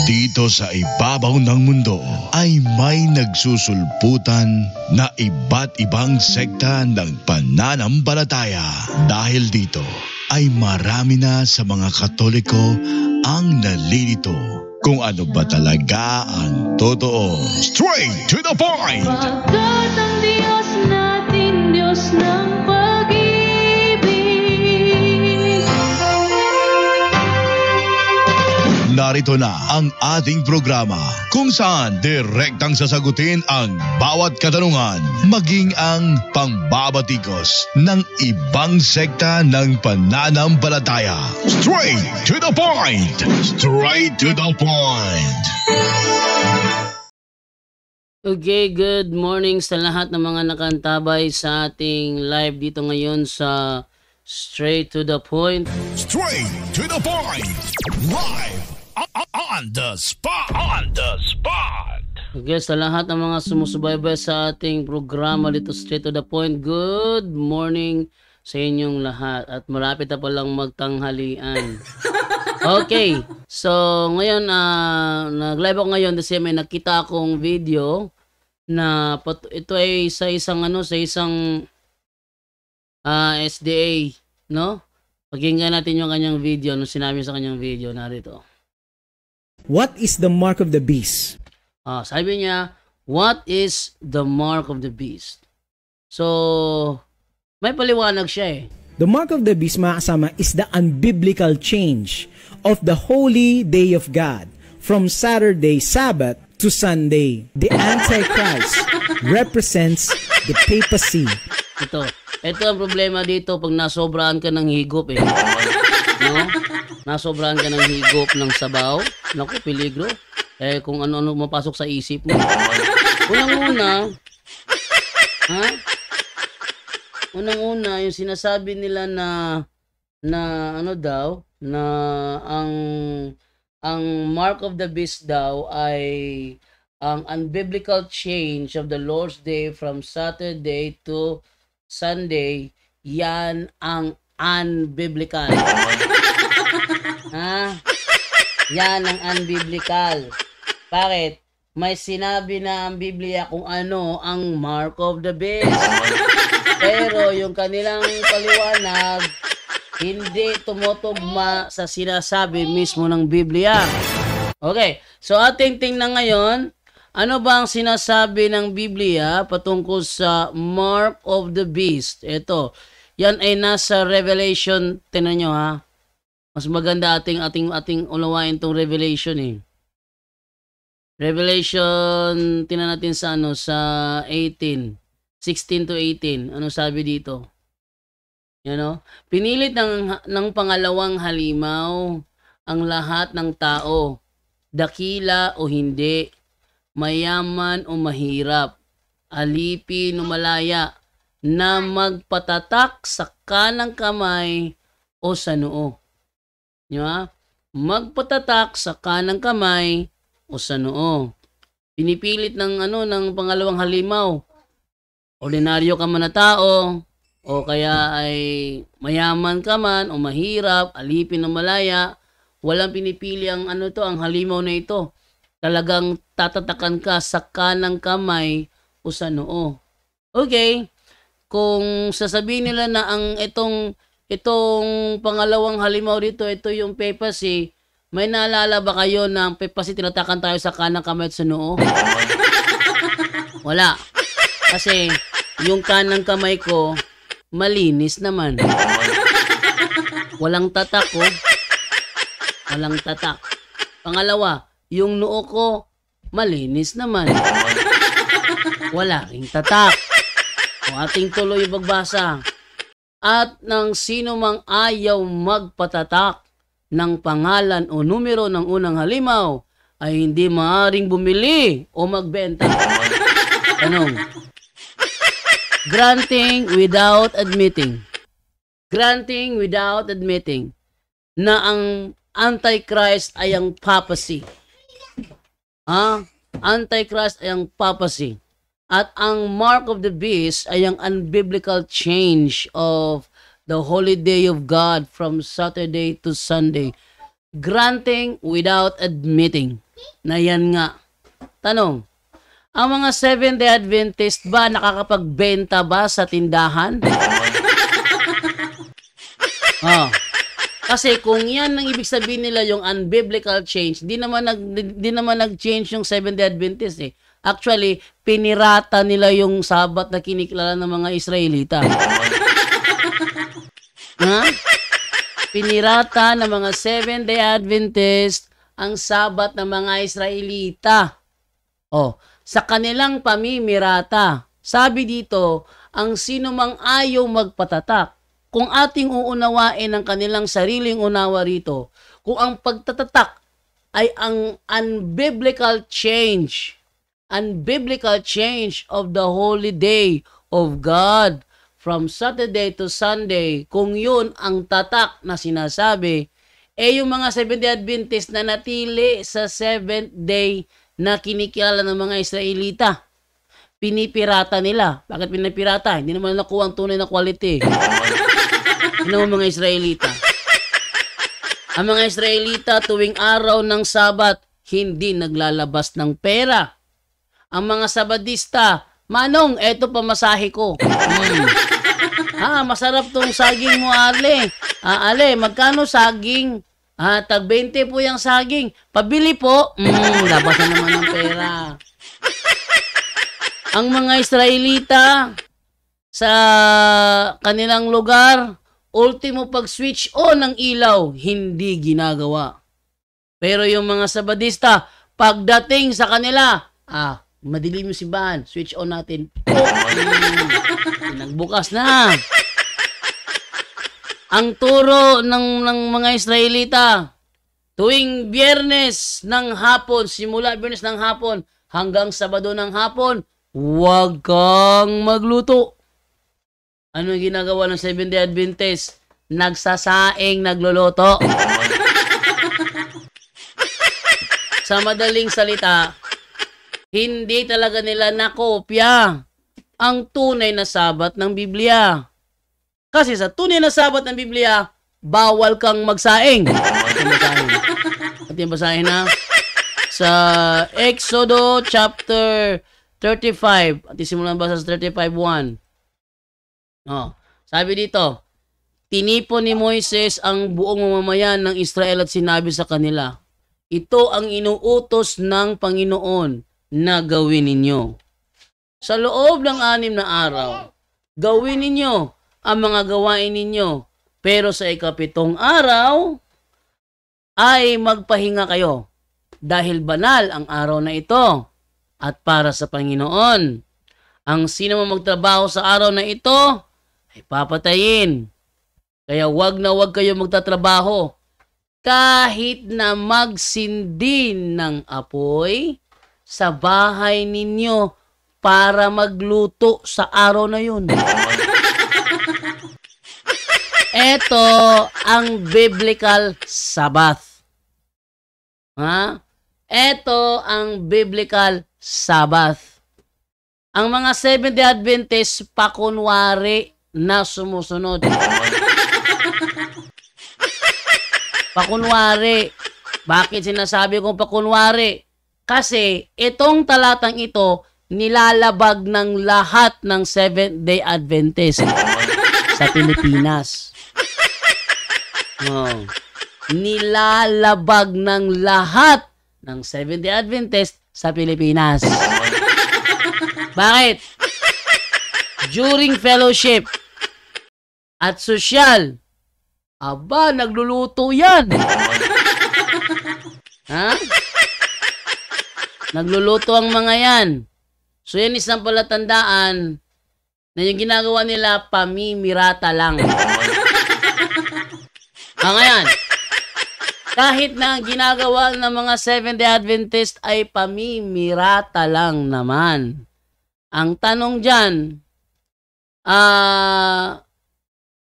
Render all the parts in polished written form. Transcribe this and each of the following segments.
Dito sa ibabaw ng mundo ay may nagsusulputan na iba't ibang sekta ng pananampalataya. Dahil dito ay marami na sa mga Katoliko ang nalilito kung ano ba talaga ang totoo. Straight to the point! Pagkat ang Diyos natin, Diyos ng pag-ibig. Narito na ang ating programa kung saan direktang sasagutin ang bawat katanungan, maging ang pangbabatikos ng ibang sekta ng pananampalataya. Straight to the point! Straight to the point! Okay, good morning sa lahat ng mga nakantabay sa ating live dito ngayon sa Straight to the Point. Straight to the point! Live on the spot! On the spot! Okay, sa lahat ng mga sumusubaybay sa ating programa dito Straight to the Point, good morning sa inyong lahat. At malapit na palang magtanghalian. Okay, so ngayon, nag-live ako ngayon kasi may nakita akong video na ito ay sa isang SDA, no? Pakinggan natin yung kanyang video, ano sinabi sa kanyang video, narito. What is the mark of the beast? Sabi niya, what is the mark of the beast? So, may paliwanag siya eh. The mark of the beast, mga kasama, is the unbiblical change of the holy day of God from Saturday, Sabbath, to Sunday. The Antichrist represents the papacy. Ito ang problema dito pag nasobrahan ka ng higop eh. No? Nasobrahan ka ng higop ng sabaw. Naku, peligro. Eh, kung ano-ano mapasok sa isip mo. Unang-una, yung sinasabi nila na ano daw, na ang mark of the beast daw ay ang unbiblical change of the Lord's Day from Saturday to Sunday. Yan ang unbiblical. Yan ang unbiblical. Bakit? May sinabi na ang Biblia kung ano ang mark of the beast. Pero yung kanilang paliwanag hindi tumutugma sa sinasabi mismo ng Biblia. Okay, so ating tingnan ngayon, ano ba ang sinasabi ng Biblia patungkol sa mark of the beast? Ito, yan ay nasa Revelation, tingnan nyo ha. Mas maganda ating ulawain tong Revelation eh. Revelation, tingnan natin sa sa 16 to 18. Ano sabi dito? Pinilit ng pangalawang halimaw ang lahat ng tao, dakila o hindi, mayaman o mahirap, alipin o malaya, na magpatatak sa kanang kamay o sa noo. Magpatatak sa kanang kamay o sa noo. Pinipilit ng pangalawang halimaw. Ordinaryo ka man na tao, o kaya ay mayaman ka man o mahirap, alipin o malaya, walang pinipili ang ang halimaw na ito. Talagang tatatakan ka sa kanang kamay o sa noo. Okay, kung sasabihin nila na ang itong pangalawang halimaw dito, ito yung papacy, may naalala ba kayo na ang papacy tinatakan tayo sa kanang kamay at sa noo? Wala. Kasi yung kanang kamay ko, malinis naman. Walang tatak ko. Walang tatak. Pangalawa, yung noo ko, malinis naman. Wala ring tatak. O ating tuloy magbasa. At ng sino mang ayaw magpatatak ng pangalan o numero ng unang halimaw ay hindi maaaring bumili o magbenta. Tanong. Granting without admitting. Granting without admitting na ang Antichrist ay ang papacy. Antichrist ay ang papacy. At ang mark of the beast ay ang unbiblical change of the holy day of God from Saturday to Sunday. Granting without admitting. na yan nga. Tanong, ang mga Seventh-day Adventist ba nakakapagbenta ba sa tindahan? Oh. Kasi kung yan ang ibig sabihin nila yung unbiblical change, di naman nag-change yung Seventh-day Adventist eh. Actually, pinirata nila yung Sabat na kinikilala ng mga Israelita. Ha? Pinirata ng mga Seventh-day Adventist ang Sabat ng mga Israelita. Oh, sa kanilang pamimirata. Sabi dito, ang sino mang ayaw magpatatak, kung ating uunawain ang kanilang sariling unawa rito, kung ang pagtatatak ay ang unbiblical change of the holy day of God from Saturday to Sunday, kung yun ang tatak na sinasabi, yung mga Seventh-day Adventist na natili sa Seventh Day na kinikilala ng mga Israelita, pinipirata nila. Bakit pinipirata? Hindi naman nakuha ang tunay na quality. Ano mga Israelita? Ang mga Israelita tuwing araw ng Sabat, hindi naglalabas ng pera. Ang mga Sabadista, Manong, eto pamasahe ko. Masarap tong saging mo, Ale. Ale, magkano saging? Tag 20 po yung saging. Pabili po. Labasan naman ng pera. Ang mga Israelita sa kanilang lugar, ultimo pag-switch on ng ilaw, hindi ginagawa. Pero yung mga Sabadista, pagdating sa kanila, madilim yung simbahan, switch on natin. Nagbukas na. Ang turo ng mga Israelita, tuwing Biyernes ng hapon, simula Biyernes ng hapon hanggang Sabado ng hapon, huwag kang magluto. Ano yung ginagawa ng Seventh-day Adventist? Nagsasaing, nagluluto. Sa madaling salita, hindi talaga nila nakopya ang tunay na Sabat ng Biblia. Kasi sa tunay na Sabat ng Biblia, bawal kang magsaing. At yung basahin na sa Exodo chapter 35. At isimulan basa sa 35:1. Sabi dito, tinipon ni Moises ang buong mamamayan ng Israel at sinabi sa kanila, ito ang inuutos ng Panginoon na gawin ninyo. Sa loob ng 6 na araw, gawin ninyo ang mga gawain ninyo. Pero sa 7 araw, ay magpahinga kayo. Dahil banal ang araw na ito at para sa Panginoon. Ang sino man magtrabaho sa araw na ito, ay papatayin. Kaya wag na wag kayo magtatrabaho. Kahit na magsindi ng apoy sa bahay ninyo para magluto sa araw na yun. Ito ang biblical Sabbath. Ito ang biblical Sabbath. Ang mga Seventh-day Adventist pakunwari na sumusunod. Pakunwari. Bakit sinasabi kong pakunwari? Kasi itong talatang ito nilalabag ng lahat ng Seventh-day Adventist sa Pilipinas. Nilalabag ng lahat ng Seventh-day Adventist sa Pilipinas. Bakit? During fellowship at social, nagluluto yan. Nagluluto ang mga yan. So yan isang palatandaan na yung ginagawa nila pamimirata lang. Ngayon, kahit na ginagawa ng mga Seventh-day Adventist ay pamimirata lang naman. Ang tanong dyan,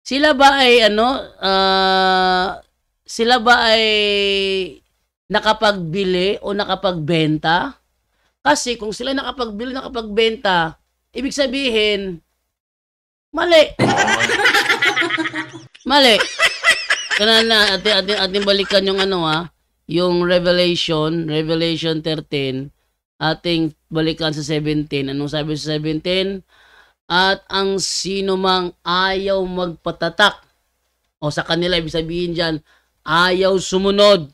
sila ba ay nakapagbili o nakapagbenta? Kasi kung sila nakapagbili, nakapagbenta, ibig sabihin, mali. Mali. Kaya na ating balikan yung yung Revelation 13, ating balikan sa 17. Anong sabi sa 17? At ang sino mang ayaw magpatatak, o sa kanila, ibig sabihin dyan, ayaw sumunod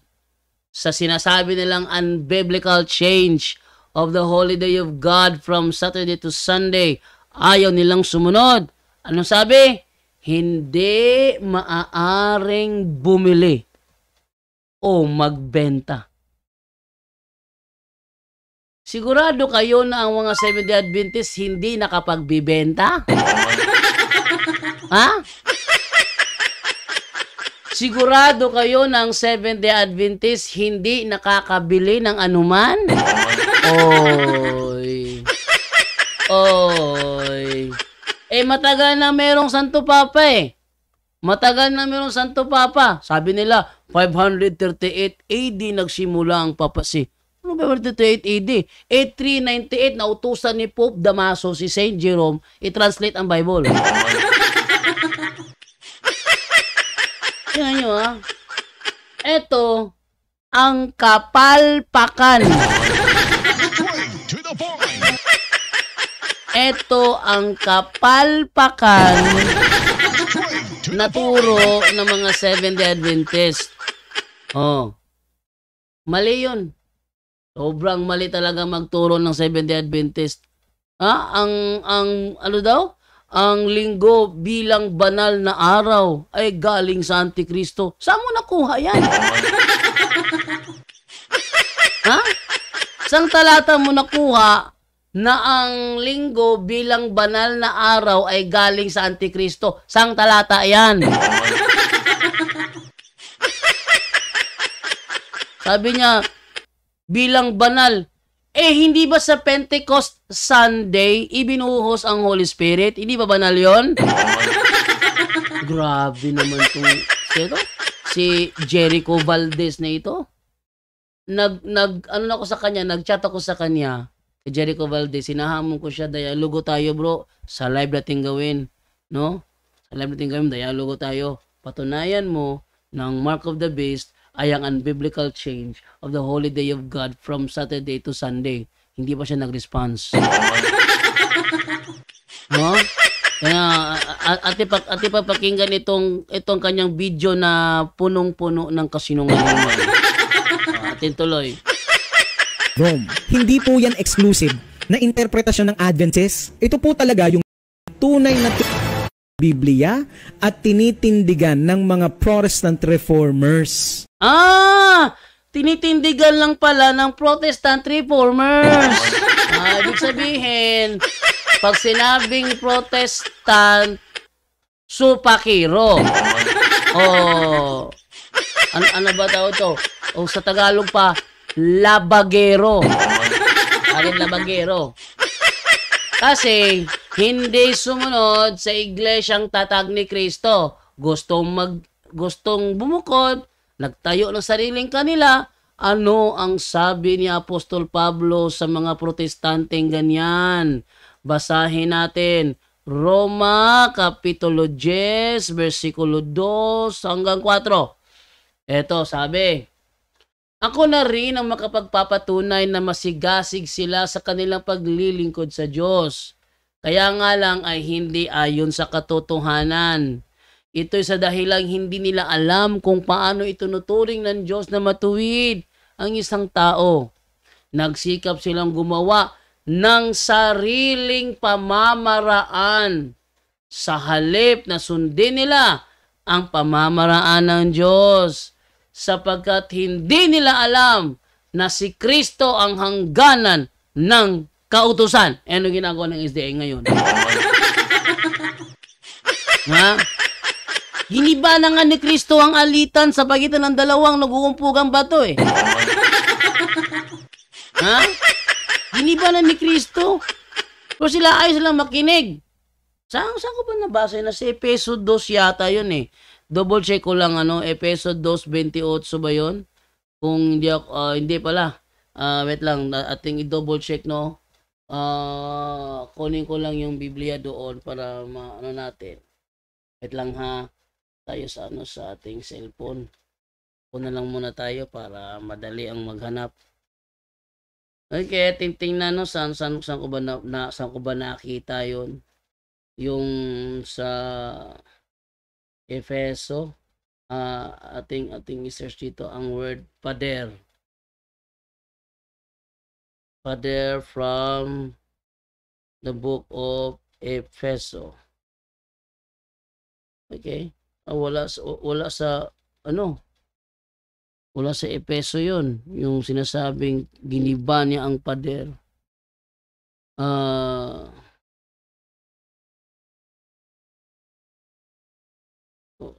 sa sinasabi nilang unbiblical change of the holy day of God from Saturday to Sunday, ayaw nilang sumunod. Anong sabi? Hindi maaaring bumili o magbenta. Sigurado kayo na ang mga Seventh-day Adventists hindi nakapagbibenta? Ha? Sigurado kayo na ang Seventh-day Adventists hindi nakakabili ng anuman? Oy. Oy. Matagal na merong Santo Papa eh. Matagal na merong Santo Papa. Sabi nila, 538 AD nagsimula ang papasi. Ano ba 538 AD? 398 nautusan ni Pope Damaso si Saint Jerome i-translate ang Bible. Tingnan nyo ha. Ito ang kapalpakan. To the point. Ito ang kapalpakan na turo ng mga Seventh-day Adventist. Oh. Mali yun. Sobrang mali talaga magturo ng Seventh-day Adventist. Ang ano daw? Ang linggo bilang banal na araw ay galing sa Antikristo. Saan mo nakuha yan? Ha? Sang talata mo nakuha na ang linggo bilang banal na araw ay galing sa Antikristo? Sang talata yan? Sabi niya, bilang banal. Hindi ba sa Pentecost Sunday ibinuhos ang Holy Spirit? Hindi ba banal yon? Grabe naman si Jericho Valdez na ito. Nag-chat ako sa kanya. Si Jericho Valdez, sinahamon ko siya, dialogo tayo bro, sa live natin gawin. No? Sa live natin gawin, dialogo tayo. Patunayan mo ng Mark of the Beast ay ang unbiblical change of the holy day of God from Saturday to Sunday. Hindi pa siya nag-response. No? Kaya ati pa pakinggan itong kanyang video na punong-puno ng kasinungalingan. Atin tuloy. Rome. Hindi po yan exclusive na interpretasyon ng Adventists. Ito po talaga yung tunay na Biblia at tinitindigan ng mga Protestant Reformers. Tinitindigan lang pala ng Protestant Reformers. Ibig sabihin, pag sinabing Protestant, supakiro. Ano ba daw ito? Sa Tagalog pa, labagero. Alin labagero? Kasi hindi sumunod sa iglesyang tatag ni Kristo. Gustong bumukod, nagtayo ng sariling kanila. Ano ang sabi ni Apostol Pablo sa mga protestanteng ganyan? Basahin natin. Roma, Kapitulo 10, versikulo 2 hanggang 4. Eto, sabi, ako na rin ang makapagpapatunay na masigasig sila sa kanilang paglilingkod sa Diyos. Kaya nga lang ay hindi ayon sa katotohanan. Ito'y sa dahilang hindi nila alam kung paano itunuturing ng Diyos na matuwid ang isang tao. Nagsikap silang gumawa ng sariling pamamaraan sa halip na sundin nila ang pamamaraan ng Diyos, sapagkat hindi nila alam na si Kristo ang hangganan ng kautusan. Ano ginagawa ng SDA ngayon? Ha? Giniba na nga ni Kristo ang alitan sa pagitan ng dalawang nag-uumpugang bato eh. Ha? Giniba na ni Kristo. Pero ayaw silang makinig. Saan ko ba nabasa na sa Efeso 2 yata yun eh. Double check ko lang Efeso 2:28 ba yun? Kung hindi hindi pala. Wait lang, ating i-double check no. Kunin ko lang yung Biblia doon para natin. Wait lang ha. Tayo sa sa ating cellphone. Una lang muna tayo para madali ang maghanap. Okay, tingnan no saan ko ba saan ko ba nakita 'yon? Yung sa Efeso, ating i-search dito ang word pader. Pader from the book of Efeso. Okay? Wala sa Efeso 'yon, yung sinasabing giniba niya ang pader.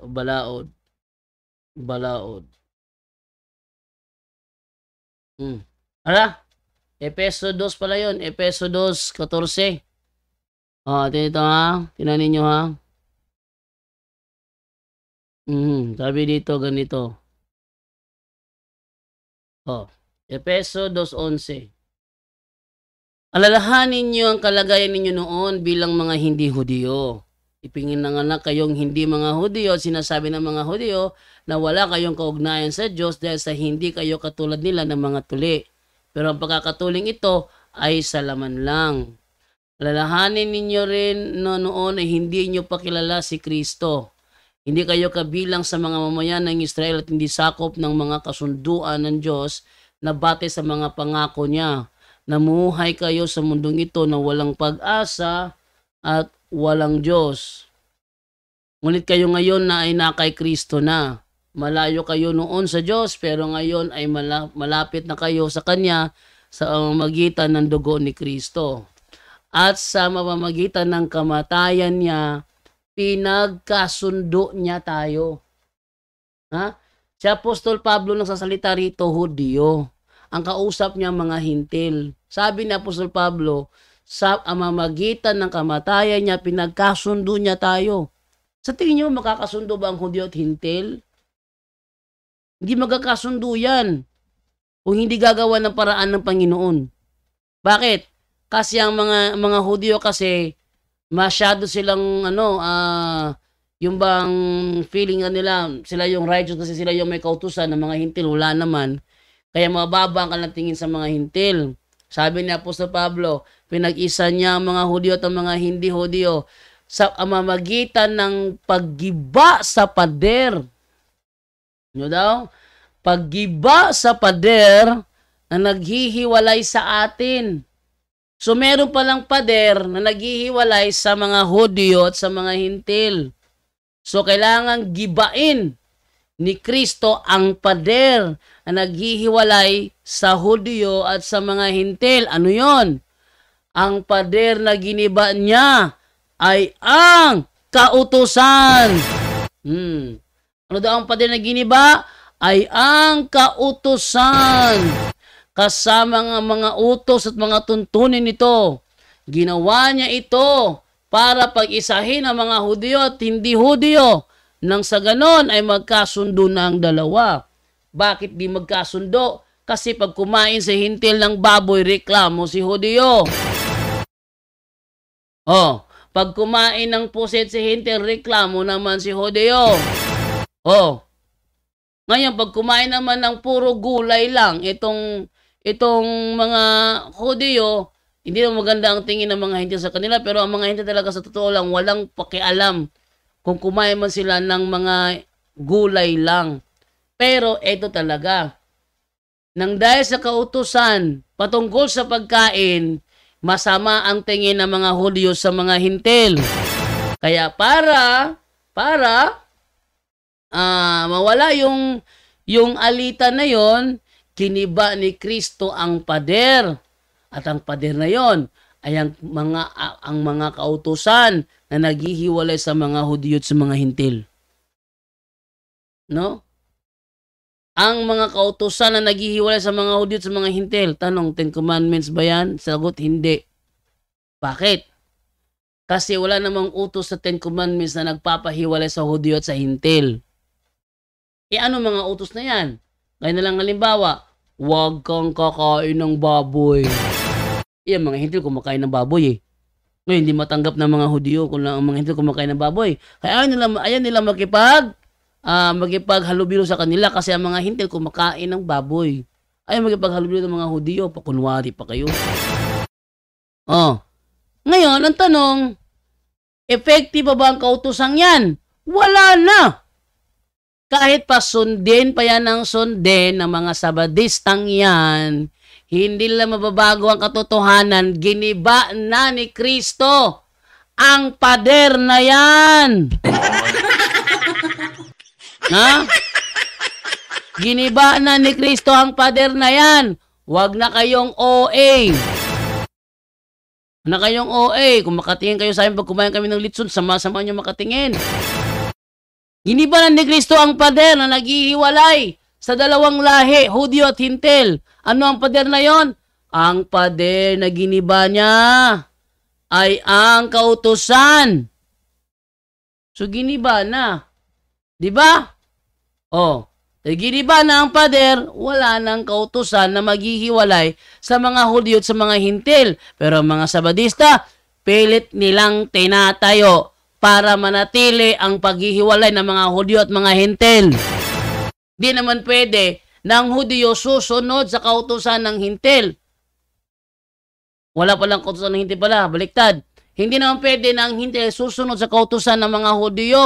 Balaod. Efeso 2 pala 'yon, Efeso 2:14. Dito ha, tingnan ninyo ha. Sabi dito ganito. Efeso 2:11. Alalahanin niyo ang kalagayan ninyo noon bilang mga hindi Hudyo. Ipinanganak kayong hindi mga Hudyo, sinasabi ng mga Hudyo na wala kayong kaugnayan sa Diyos dahil sa hindi kayo katulad nila ng mga tuli. Pero ang pagkakatuling ito ay sa laman lang. Alalahanin ninyo rin noon ay hindi nyo pakilala si Kristo. Hindi kayo kabilang sa mga mamayan ng Israel at hindi sakop ng mga kasunduan ng Diyos na bate sa mga pangako niya. Namuhay kayo sa mundong ito na walang pag-asa at walang Diyos. Ngunit kayo ngayon na ay na kay Kristo na. Malayo kayo noon sa Diyos pero ngayon ay malapit na kayo sa Kanya sa pamamagitan ng dugo ni Kristo. At sa pamamagitan ng kamatayan niya, pinagkasundo niya tayo. Si Apostol Pablo nagsasalita rito, Hudyo. Ang kausap niya mga hintil. Sabi ni Apostol Pablo, sa pamamagitan ng kamatayan niya, pinagkasundo niya tayo. Sa tingin niyo, makakasundo ba ang Hudyo at hintil? Hindi magkakasundo yan kung hindi gagawa ng paraan ng Panginoon. Bakit? Kasi ang mga Hudyo kasi masyado silang yung bang feeling nila sila yung righteous kasi sila yung may kautusan ng mga hintil, wala naman. Kaya mababa ang kanilang tingin sa mga hintil. Sabi ni Apostol Pablo, pinag-isa niya ang mga Hudyo at ang mga hindi Hudyo sa pamamagitan ng paggiba sa pader. Ano daw? Paggiba sa pader na naghihiwalay sa atin. So meron palang pader na naghihiwalay sa mga Hudyo at sa mga hintil. So kailangan gibain ni Kristo ang pader na naghihiwalay sa Hudyo at sa mga hintil. Ano yon? Ang pader na giniba niya ay ang kautusan. Ano daw ang pader na giniba? Ay ang kautusan. Kasama ang mga utos at mga tuntunin nito. Ginawa niya ito para pag-isahin ang mga Hudyo at hindi Hudyo. Nang sa ganon ay magkasundo na ang dalawa. Bakit di magkasundo? Kasi pag kumain si hintil ng baboy, reklamo si Hudyo. Pag kumain ng pusit si hintil, reklamo naman si Hudyo. Ngayon, pag kumain naman ng puro gulay lang, itong mga Hudyo, hindi na maganda ang tingin ng mga hintil sa kanila, pero ang mga hintil talaga sa totoo lang, walang pakialam kung kumain man sila ng mga gulay lang. Pero ito talaga, nang dahil sa kautusan patungkol sa pagkain, masama ang tingin ng mga Hudyo sa mga hintil. Kaya para mawala yung alitan na yon, kiniba ni Kristo ang pader. At ang pader na yon ay ang mga kautusan na naghihiwalay sa mga Hudyo at sa mga hintil. No? Ang mga kautusan na naghihiwalay sa mga Hudyo at sa mga hintil. Tanong, 10 Commandments ba yan? Sagot, hindi. Bakit? Kasi wala namang utos sa 10 Commandments na nagpapahiwalay sa Hudyo at sa hintil. Ano mga utos na yan? Kaya na lang halimbawa, huwag kang kakain ng baboy. Yan, mga hintil kumakain ng baboy Ngayon, hindi matanggap ng mga Hudyo kung lang ang mga hintil kumakain ng baboy. Kaya ayaw nila magipaghalubilo sa kanila kasi ang mga Hintil kumakain ng baboy. Ayaw magipaghalubilo ng mga Hudyo, pakunwari pa kayo. Oh. Ngayon, ang tanong, effective ba ang kautosang yan? Wala na. Kahit pa sundin pa yan ng sundin ng mga Sabadistang yan, hindi lang mababago ang katotohanan, giniba na ni Kristo ang pader na yan. Ha? Giniba na ni Kristo ang pader na yan. Huwag na kayong OA. Na kayong OA. Kung makatingin kayo sa amin pag kumain kami ng litson, sama-sama nyo makatingin. Giniba na ni Kristo ang pader na naghihiwalay sa dalawang lahi, Hudyo at Hintil. Ano ang pader na yon? Ang pader na giniba niya ay ang kautusan. So giniba na. 'Di ba? Oh, giniba na ang pader, wala nang kautusan na maghihiwalay sa mga Hudyo at sa mga Hintil. Pero ang mga Sabadista, pilit nilang tinatayo para manatili ang paghihiwalay ng mga Hudyo at mga Hintil. Di naman pwede na ang Hudyo susunod sa kautusan ng Hintil. Wala palang kautusan ng Hintil pala, baliktad. Hindi naman pwede na ang Hintil susunod sa kautusan ng mga Hudyo.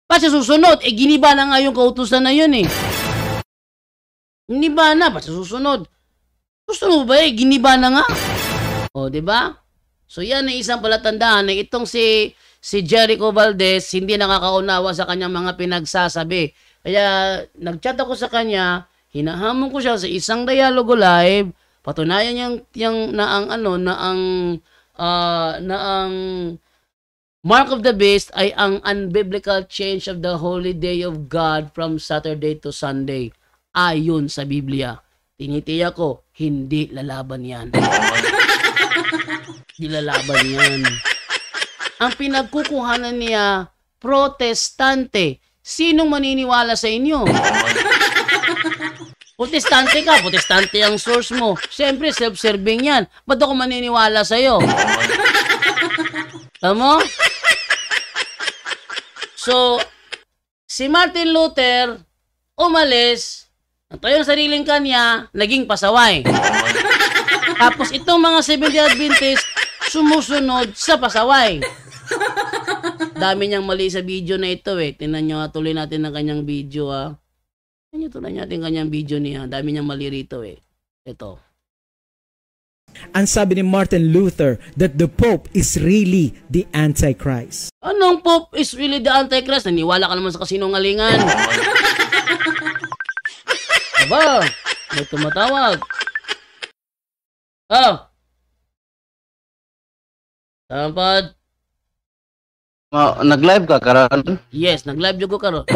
Kasi susunod, giniba na nga yung kautusan na yun eh. Giniba na, kasi susunod. Susunod ba giniba na nga. O, diba? So yan ay isang palatandaan na itong si Jericho Valdez hindi nakakaunawa sa kanyang mga pinagsasabi. Kaya nagchat ako sa kanya, hinahamon ko siya sa isang dialogo live, patunayan yung na ang mark of the beast ay ang unbiblical change of the holy day of God from Saturday to Sunday. Ayon sa Biblia. Tinitiyak ko, hindi lalaban yan. Hindi lalaban yan. Ang pinagkukuhanan niya, protestante. Sinong maniniwala sa inyo? Protestante ka, protestante ang source mo. Siyempre, self-serving yan. Ba't ako maniniwala sa'yo? Tama? So, si Martin Luther, umalis, natayo ang sariling kanya, naging pasaway. Tapos itong mga Seventh-day Adventist, sumusunod sa pasaway. Dami niyang mali sa video na ito eh. Tingnan nyo, tuloy natin ang kanyang video ha. Tuloy natin ang kanyang video niya. Dami niyang mali rito eh. Ito. Ang sabi ni Martin Luther that the Pope is really the Antichrist. Anong Pope is really the Antichrist? Naniwala ka naman sa kasinungalingan. Aba, may tumatawag. Oh. Tampad. Nag-live ka karon? Yes, nag-live ko karon.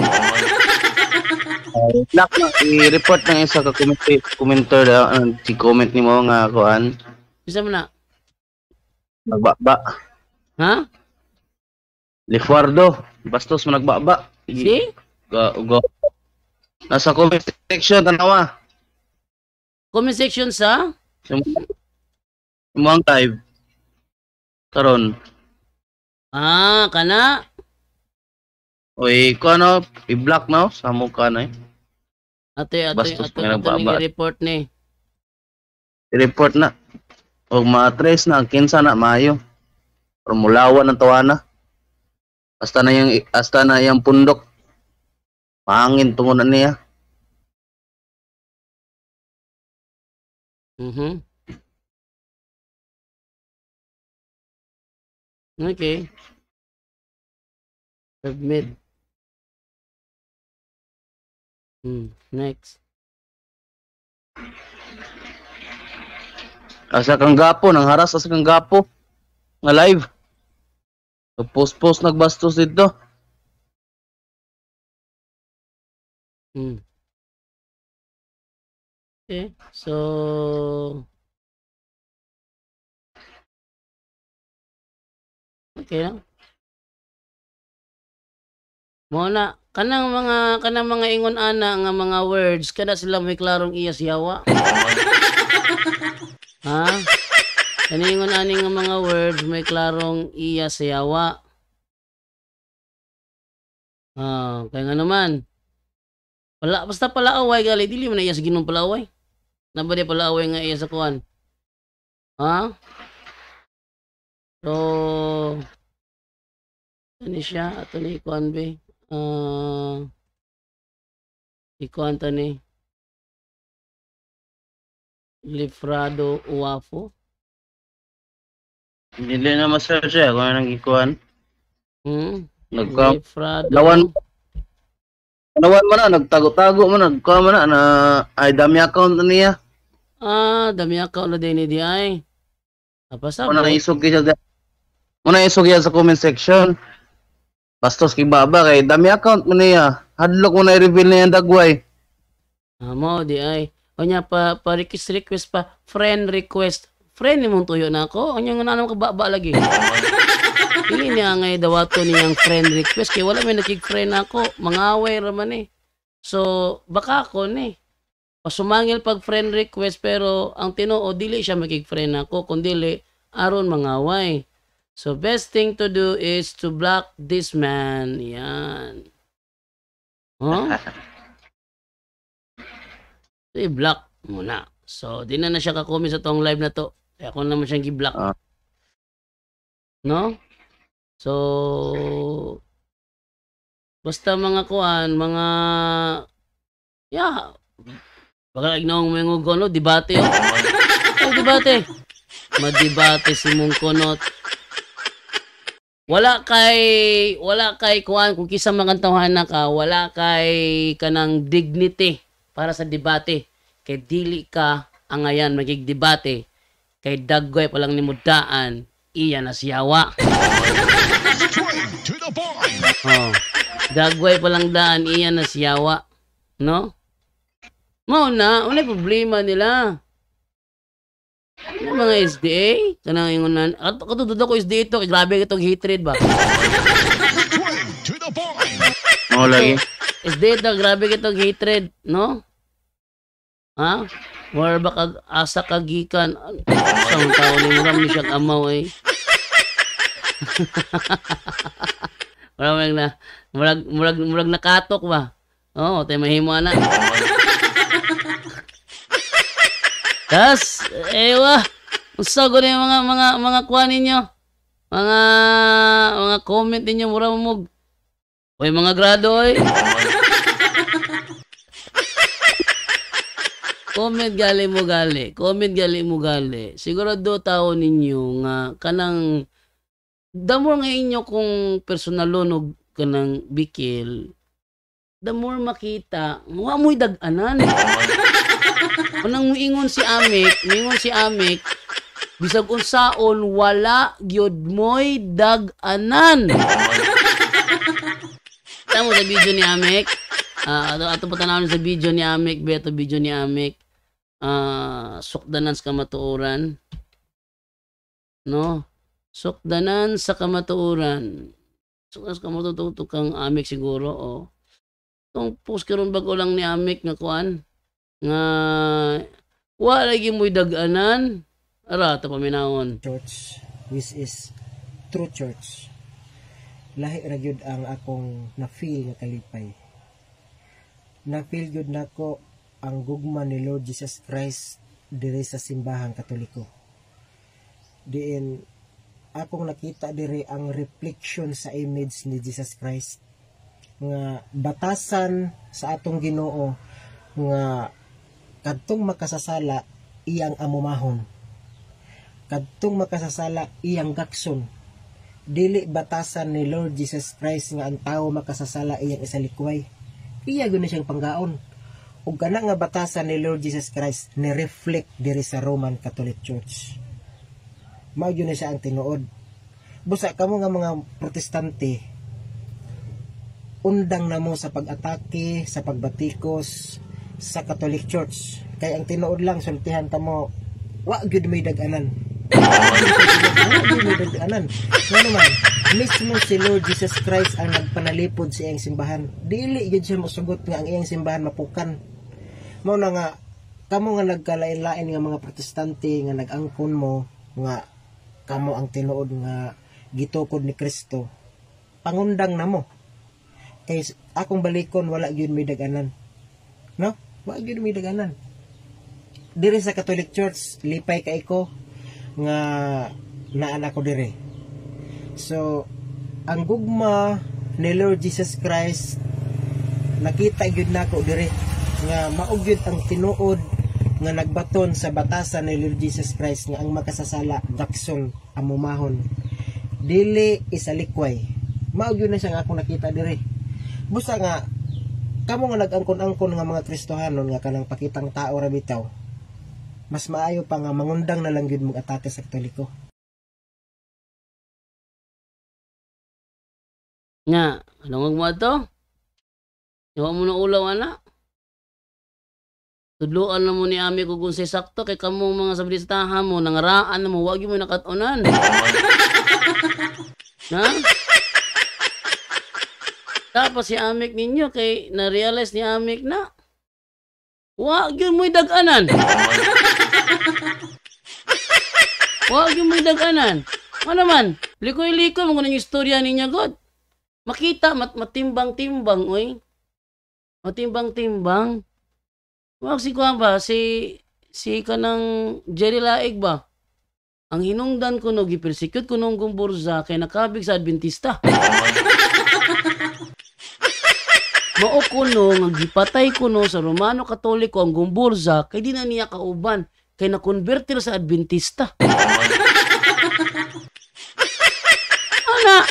Black na i-report ng isa ka commenter si comment nimo nga kuan. Bisa mo na? Nagbaba. Ha? Lefuardo, bastos mo nagbaba. Si? Go. Nasa comment section tanawa. Comment section sa? Mo ang live. Karon. Kana? Oy, ko ano, i-block na sa mukha na eh. Ate, Bastos nga nagbaba. report ni. I-report na. O ma-trace na, kinsa na, maayo. Formulawan ng tawana. Hasta na yung pundok. Mahangin tungo na niya. Okay. Submit. Next. Asa kang gapo, nang haras asa kang gapo. Nga live. Post nagbastos dito. Okay. So okay lang. Muna, kanang mga ingon ana nga mga words kada sila may klarong iya siyawa. Ha? Kaningon ani nga mga words may klarong iya siyawa. Kaya nga naman. Basta palaaway gali, dili man na iya sa Ginoo palaaway. Nabadi palaaway nga iya sa kuan. So, ano siya? Ato ni kuan be. Ikuan to ni Lifrado Uwafo. Hindi na ma-search kung anong ikuan. Lifrado. Lawan mo na, nagtago-tago mo na, nagkuha mo na ay dami account na niya. Dami account na din ni ay. Tapos Muna isog yan sa comment section. Bastos kay Baba kay dami account mo niya. Hadlok mo na i-reveal na yan dagway. Mo di ay. O niya pa request pa, friend request. Friend ni mong tuyo na ako. O niya nga nanam kababa lagi. Hindi niya ngay dawato niyang friend request. Kaya wala may nakik-friend ako. Mangaway raman eh. So, baka ako ni. Pasumangil pag friend request pero ang tinuo, dili siya makik-friend ako. Kung dili, aron mangaway. So, best thing to do is to block this man. Yan. So, i-block muna. So, di na siya kakomment sa tong live na to. Kaya ako naman siyang i-block. No? So, basta mga kuan, mga, baka ignawang may ngugo, debate yun. Debate. Madebate si mong kunot. Wala kay kuan, kung kisa magantawahan na ka, wala kay kanang dignity para sa debate. Kay dili ka angayan magigdebate. Kay dagway palang nimudaan, iya na siyawa. Dagway palang daan, iya na siyawa. No? Unay problema nila. Yung mga SDA, kanang ingunan. Katudod ako SDA ito, grabe itong hatred ba? Lagi. SDA ito, grabe itong hatred, no? War ba asa kagikan? Isang tao ni Muram ni siyang amaw eh. Murag nakatok ba? Tayo mahimo na. Tas, usago na yung mga kuha ninyo. Mga comment ninyo, mura mo. Oy, mga grado, oy. Comment gali mo gali. Sigurado tao ninyo nga kanang the more nga inyo kung personalonog kanang bikil, the more makita, wa mo'y dag-anan. Kanang muingon si Amik, bisag unsaon wala gyud mo'y dag-anan. Tamo sa video ni Amik. Ato patanawon sa video ni Amik, beto video ni Amik. Sukdanan sa kamatuoran. No? Sukdanan sa kamatuoran. Sukdanan sa kamatuoran kang Amik siguro. Itong post karon bago lang ni Amik nga kuan. Nga wala lagi mo'y dag-anan. Ito paminahon. Church, which is true church. Lahi ra gyud ang akong na-feel nga kalipay. Na-feel gyud nako ang gugma ni Lord Jesus Christ diri sa simbahang Katoliko. Diin akong nakita diri ang reflection sa image ni Jesus Christ nga batasan sa atong Ginoo nga kadtong makasasala iyang amumahon, kadtong makasasala iyang gakson. Dili batasan ni Lord Jesus Christ nga ang tao makasasala iyang isalikway, iya gyud na siyang panggaon. Ug kana nga batasan ni Lord Jesus Christ ni reflect diri sa Roman Catholic Church. Mao gyud na siya ang tinuod. Busa kamo nga mga protestante, undang namo sa pag-atake, sa pagbatikos sa Catholic Church. Kaya ang tinuod lang, sultihan ta mo, wa gyud may dag-anan. Nga naman, mismo si Lord Jesus Christ ang nagpanalipod sa iyang simbahan. Dili gyud siya mosugot nga ang iyang simbahan mapukan. Mao na nga, kamo nga nagkalain-lain nga mga protestante nga nag-angkon mo nga kamo ang tinuod nga gitukod ni Kristo, pangundang na mo. kay akong balikon wala gyud may daganan. No? Wala gyud may daganan. Diri sa Catholic Church, lipay kay ko nga naanak ko diri. So, ang gugma ni Lord Jesus Christ nakita gyud nako diri nga maog gyud ang tinuod nga nagbaton sa batasan ni Lord Jesus Christ nga ang makasasala dakson amumahon dili isalikway. Maog gyud na siya nga akong nakita diri. Busa nga kamo nga nag-angkon-angkon nga mga Kristohanon nga kanang pakitang tao ra bitaw. Mas maayo pa nga mangundang na lang gyud mong atake sa Katoliko. Nga, anong mo to? Iwa mo na ulaw, ana. Tudluan na mo ni Ami ko kung say sakto kay kamo mga sablistahan mo, nangaraan na mo, wag mo nakatunan. Na? Tapos si Amik ninyo kay na-realize ni Amik na wag yun mo'y daganan. Wag yun mo'y daganan. Ano man, likoy-likoy mo kung yung istorya ninyo, God. Makita, matimbang-timbang, oy. Matimbang-timbang. Wag si Kuan ba, si kanang Jerry Laig ba? Ang hinungdan ko no, gipersecute ko nung gumburza kay nakabig sa Adventista. Mao kuno nga gipatay kuno sa Romano Katoliko ang gumburza kay di na niya kauban kay na-convertir sa Adventista. Ana.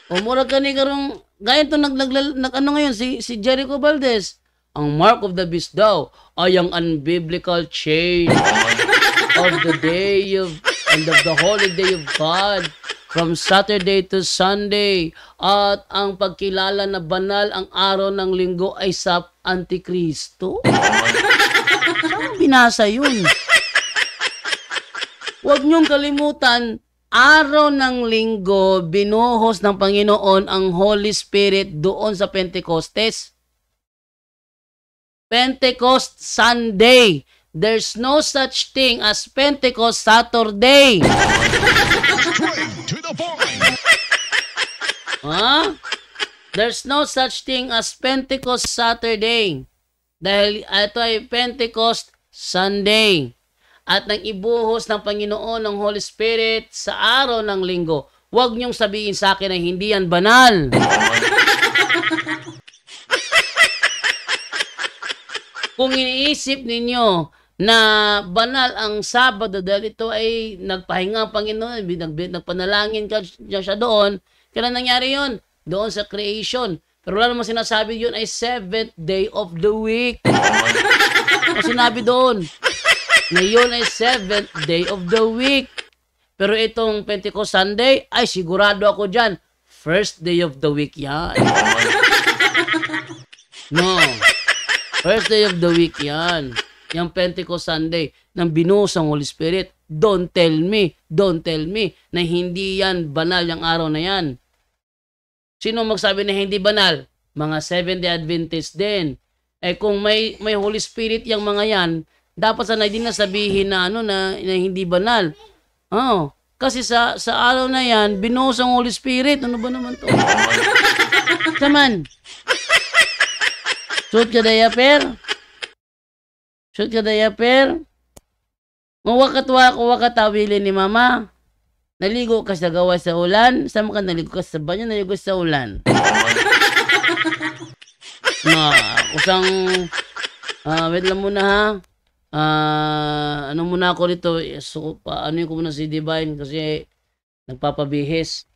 O mura ka ni karong gaya to nag ano ngayon si Jericho Valdez. Ang mark of the beast daw ay ang unbiblical change of the day of and of the holy day of God from Saturday to Sunday. At ang pagkilala na banal ang araw ng linggo ay sa Antikristo. Saan binasa yun? Huwag niyong kalimutan, araw ng linggo, binuhos ng Panginoon ang Holy Spirit doon sa Pentecostes. Pentecost Sunday. There's no such thing as Pentecost Saturday. To the point. Huh? There's no such thing as Pentecost Saturday. Dahil ito ay Pentecost Sunday. At nang ibuhos ng Panginoon ng Holy Spirit sa araw ng linggo. Huwag niyong sabihin sa akin na hindi yan banal. Kung iniisip ninyo na banal ang Sabado dahil ito ay nagpahinga ang Panginoon, nagpanalangin ka siya doon, kailan nangyari yun? Doon sa creation. Pero wala naman sinasabi yun ay 7th day of the week. Ang sinabi doon na yun ay 7th day of the week. Pero itong Pentecost Sunday, ay sigurado ako dyan, 1st day of the week yan. No. 1st day of the week yan. Yung Pentecost Sunday, nang binuhos ang Holy Spirit. Don't tell me na hindi yan banal yung araw na yan. Sino magsabi na hindi banal? Mga Seventh-day Adventist din. Eh kung may Holy Spirit yung mga yan, dapat sana hindi na sabihin na na hindi banal. Oh, kasi sa araw na yan, binuhos ang Holy Spirit. Ano ba naman to? Saman. Suot ka diaper? Suot ka diaper? Mawakatawilin ni mama. Naligo ka sa gawa sa ulan. Sama ka naligo ka sa banyo, naligo sa ulan. Usang, wait lang muna ha. Ano muna ako rito. So, ano ko muna si Divine kasi nagpapabihis.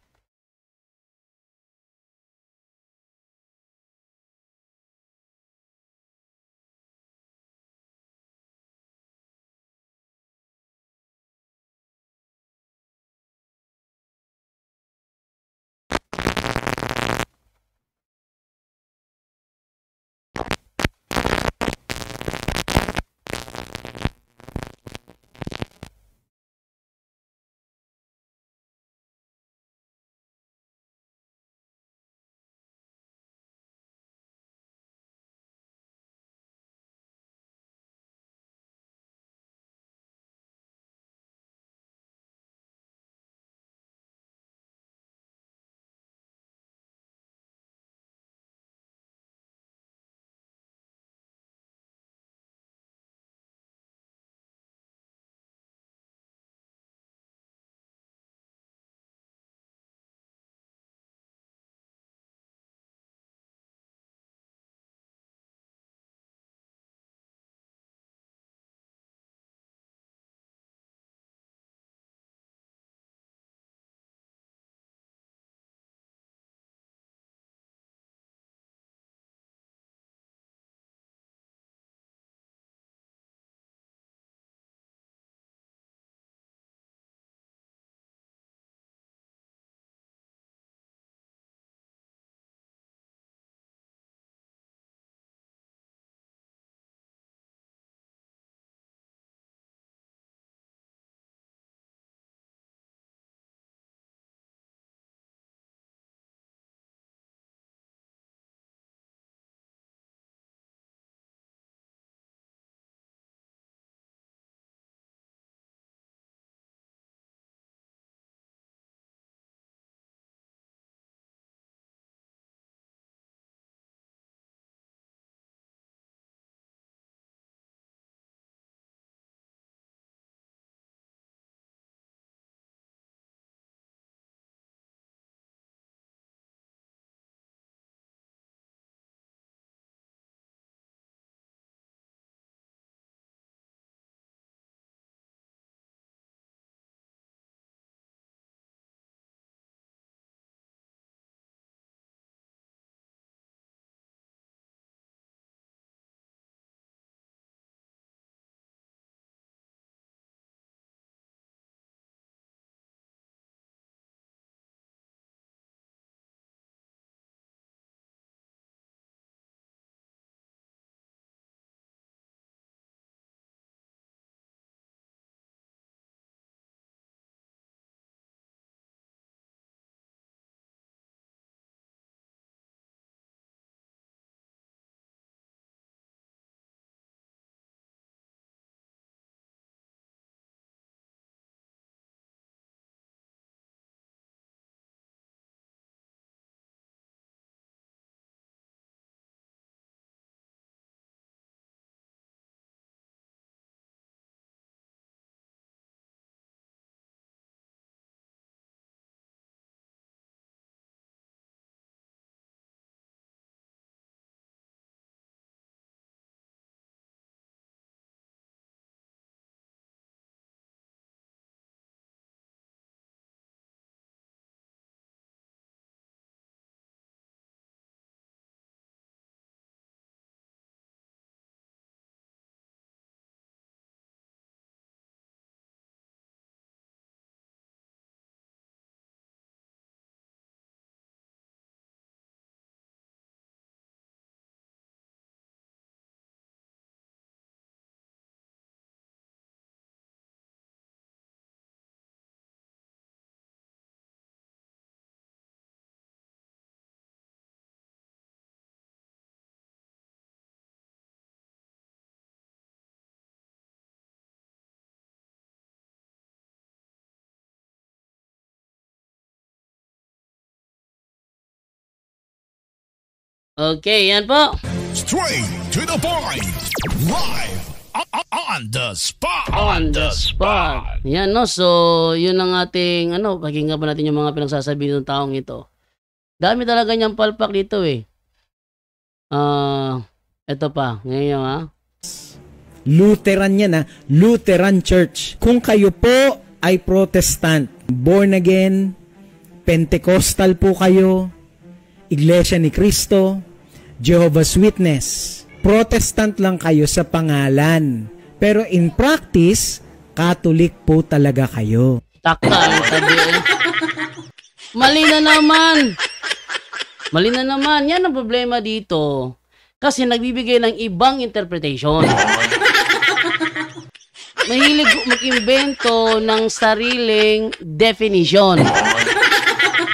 Okay, yan po. Straight to the point. Live on the spot. On the spot. Yan, no? So, yun ang ating, pakinggan ba natin yung mga pinagsasabi ng taong ito. Dami talaga niyang palpak dito eh. Ito pa. Ngayon ha. Lutheran yan, Lutheran Church. Kung kayo po ay Protestant, born again, Pentecostal po kayo, Iglesia ni Cristo, Jehovah's Witness, Protestant lang kayo sa pangalan. Pero in practice, Catholic po talaga kayo. Takal, tabi eh. Mali na naman. Mali na naman. Yan ang problema dito. Kasi nagbibigay ng ibang interpretation. Mahilig mag-imbento ng sariling definition.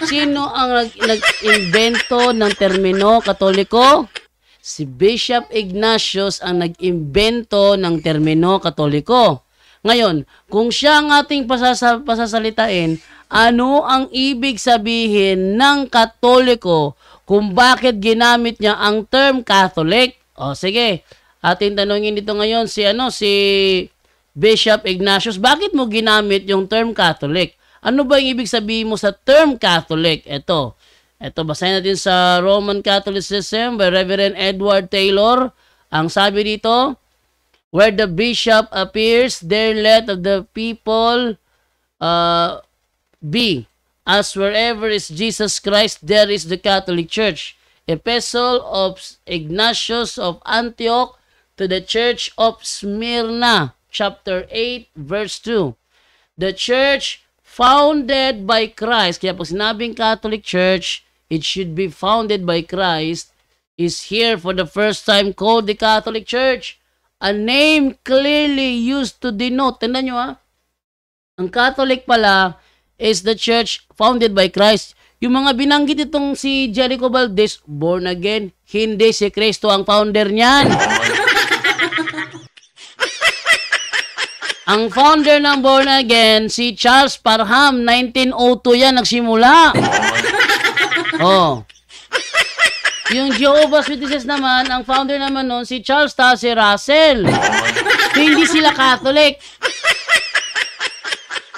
Sino ang nag-imbento ng termino Katoliko? Si Bishop Ignatius ang nag-imbento ng termino Katoliko. Ngayon, kung siya ang ating pasasalitain, ano ang ibig sabihin ng Katoliko kung bakit ginamit niya ang term Catholic? O sige, ating tanongin dito ngayon si Bishop Ignatius, bakit mo ginamit yung term Catholic? Ano ba yung ibig sabihin mo sa term Catholic? Ito, basahin natin sa Roman Catholicism by Reverend Edward Taylor. Ang sabi dito, where the bishop appears, there let of the people be. As wherever is Jesus Christ, there is the Catholic Church. Epistle of Ignatius of Antioch to the Church of Smyrna, chapter 8, verse 2. The church founded by Christ, kaya pag sinabing Catholic Church, it should be founded by Christ, is here for the first time called the Catholic Church. A name clearly used to denote, tandaan nyo ang Catholic pala is the church founded by Christ. Yung mga binanggit itong si Jericho Valdez, born again, hindi si Kristo ang founder niyan. Ang founder ng born again, si Charles Parham, 1902 yan, nagsimula. Yung Jehovah's Witnesses naman, ang founder naman nun, si Charles Taze Russell. So, hindi sila Catholic.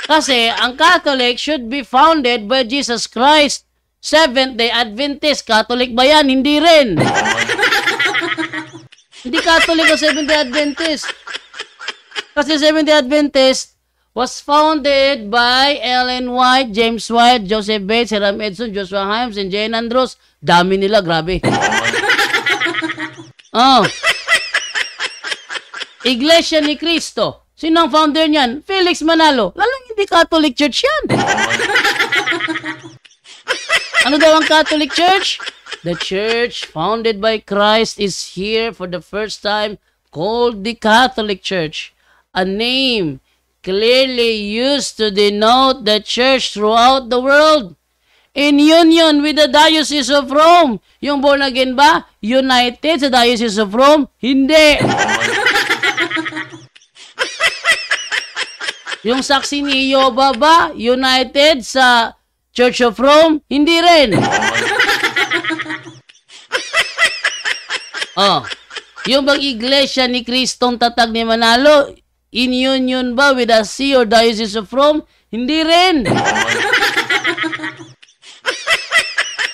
Kasi, ang Catholic should be founded by Jesus Christ. Seventh-day Adventist, Catholic ba yan? Hindi rin. Hindi Catholic ang Seventh-day Adventist. Kasi Seventh-day Adventist was founded by Ellen White, James White, Joseph Bates, Hiram Edson, Joshua Himes, and Jane Andrews. Dami nila, grabe. Iglesia ni Cristo. Sino ang founder niyan? Felix Manalo. Lalong hindi Catholic Church yan. Ano daw ang Catholic Church? The church founded by Christ is here for the first time, called the Catholic Church. A name clearly used to denote the church throughout the world. In union with the Diocese of Rome. Yung born again ba? United sa Diocese of Rome? Hindi. Yung saksi ni Jehovah ba? United sa Church of Rome? Hindi rin. Yung bang iglesia ni Kristong Tatag ni Manalo, in union ba with the See or Diocese of Rome? Hindi rin.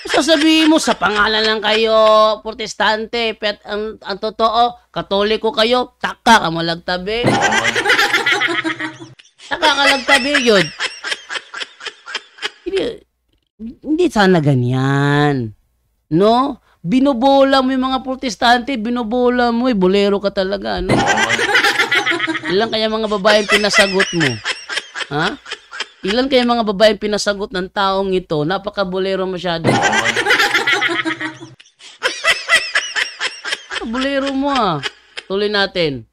Sasabihin mo, sa pangalan lang kayo, protestante, pero ang totoo, katoliko kayo, taka ka malagtabi. Taka ka lagtabi yun. Hindi sana ganyan. No? Binobola mo yung mga protestante, binobola mo, bolero ka talaga, no? Ilan kaya mga babaeng pinasagot mo? Ha? Ilan kaya mga babaeng pinasagot ng taong ito? Napaka-bolero masyado. Bolero mo Tuloy natin.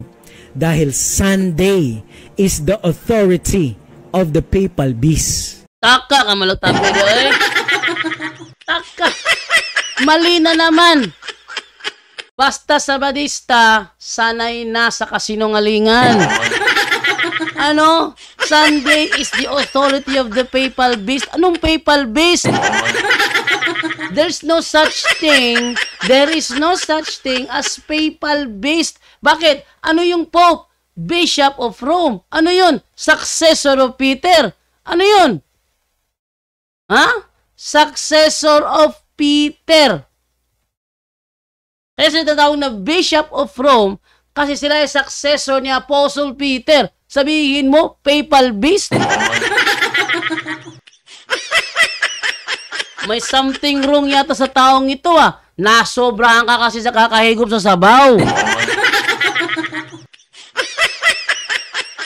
Dahil Sunday is the authority of the papal beast. Taka ka malagtabi eh. Taka. Mali na naman. Basta Sabadista, sanay na sa kasinungalingan. Ano? Sunday is the authority of the papal beast. Anong papal beast? There is no such thing as papal-based. Bakit? Ano yung Pope? Bishop of Rome. Ano yun? Successor of Peter. Ano yun? Ha? Successor of Peter. Kaya sila tatawag na Bishop of Rome kasi sila ay successor ni Apostle Peter. Sabihin mo, papal beast? May something wrong yata sa taong ito ah. Nasobrahan ka kasi sa kakahigop sa sabaw.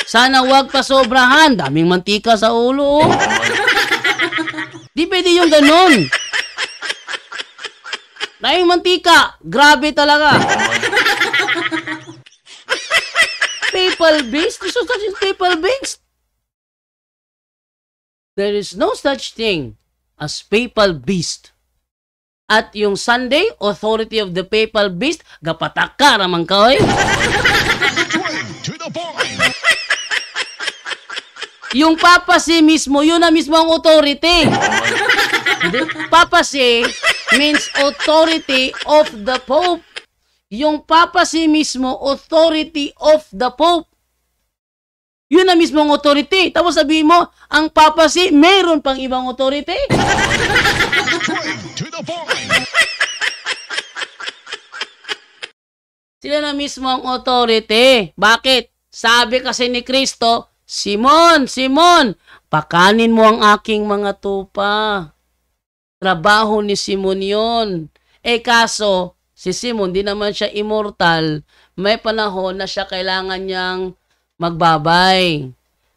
Sana wag pa sobrahan. Daming mantika sa ulo. Oh. Di pwede yung ganun. Daming mantika. Grabe talaga. Papal beast? There's no such as papal beast. There is no such thing as papal beast. At yung Sunday, authority of the papal beast, gapatak ka ramang ka, oy. To the point. Yung papacy mismo, yun na mismo ang authority. Papacy means authority of the Pope. Yung papacy mismo, authority of the Pope. Yun na mismo ang authority. Tapos sabihin mo, ang papacy, mayroon pang ibang authority. To the point. Sila na mismo ang authority. Bakit? Sabi kasi ni Kristo, Simon, Simon, pakanin mo ang aking mga tupa. Trabaho ni Simon yun. Kaso, si Simon, di naman siya immortal. May panahon na siya kailangan niyang magbabay.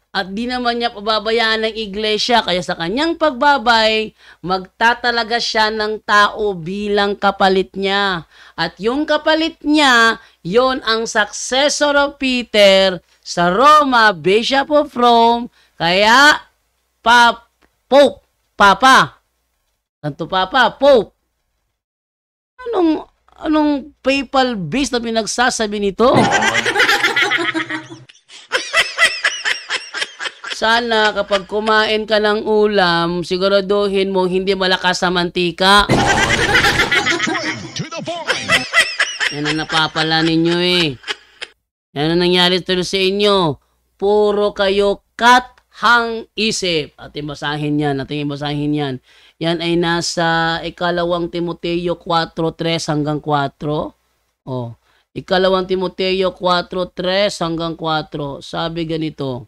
At di naman niya pababayaan ng iglesia. Kaya sa kanyang pagbabay, magtatalaga siya ng tao bilang kapalit niya. At yung kapalit niya, yon ang successor of Peter sa Roma, Bishop of Rome. Kaya, Pope, Papa. Santo Papa, Pope. Anong papal beast na pinagsasabi nito? Sana kapag kumain ka ng ulam, siguraduhin mo hindi malakas sa mantika. To the point. Yan ang napapala ninyo eh. Yan ang nangyari tuloy sa inyo. Puro kayo kathang isip. Ating basahin yan. Yan ay nasa ikalawang Timoteo 4:3 hanggang 4. Oh, ikalawang Timoteo 4:3 hanggang 4. Sabi ganito,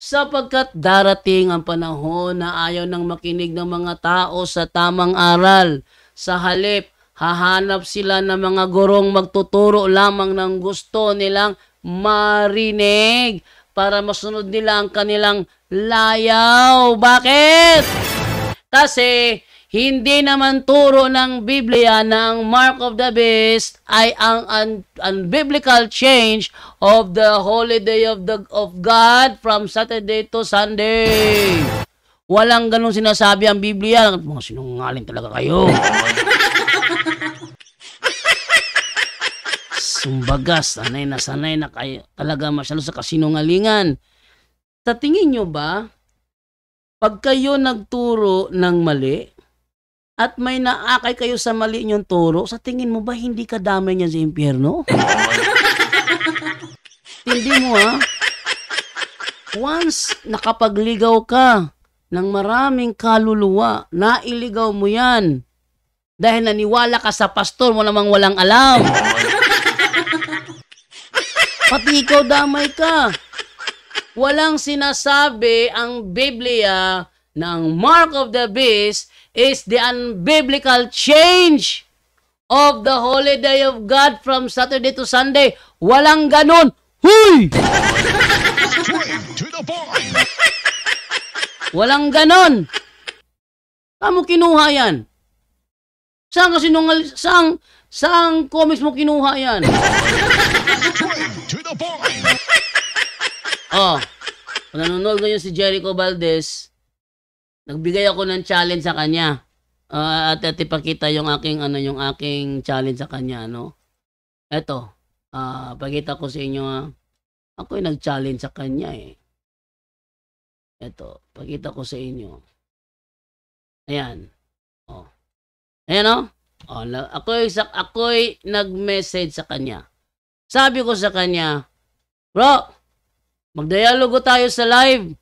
sapagkat darating ang panahon na ayaw nang makinig ng mga tao sa tamang aral. Sa halip, hahanap sila ng mga gurong magtuturo lamang ng gusto nilang marinig para masunod nila ang kanilang layaw. Bakit? Kasi hindi naman turo ng Biblia na ang mark of the beast ay ang unbiblical change of the holy day of God from Saturday to Sunday. Walang ganun sinasabi ang Biblia. Mga sinungaling talaga kayo. Sumbaga, sanay na kayo. Talaga masyado sa kasinungalingan. Sa tingin nyo ba, pag kayo nagturo ng mali, at may naakay kayo sa mali niyong turo, sa tingin mo ba hindi ka damay niyan sa impyerno? Hindi mo ha? Once nakapagligaw ka ng maraming kaluluwa, nailigaw mo yan. Dahil naniwala ka sa pastor mo namang walang alam. Pati ikaw damay ka. Walang sinasabi ang Biblia ng mark of the beast is the unbiblical change of the holy day of God from Saturday to Sunday. Walang ganun. Huy! To the point. Walang ganun. Saan mo kinuha yan? Saan comics mo kinuha yan? To the point. Oh, nanonood ngayon si Jericho Valdez. Nagbigay ako ng challenge sa kanya. At ipakita yung aking challenge sa kanya, no? Eto, pakita ko sa inyo, ako yung nag-challenge sa kanya eh. Eto, pakita ko sa inyo. Ayan. Oh. Ayan o. Ako'y nag-message sa kanya. Sabi ko sa kanya, bro, magdialogo tayo sa live.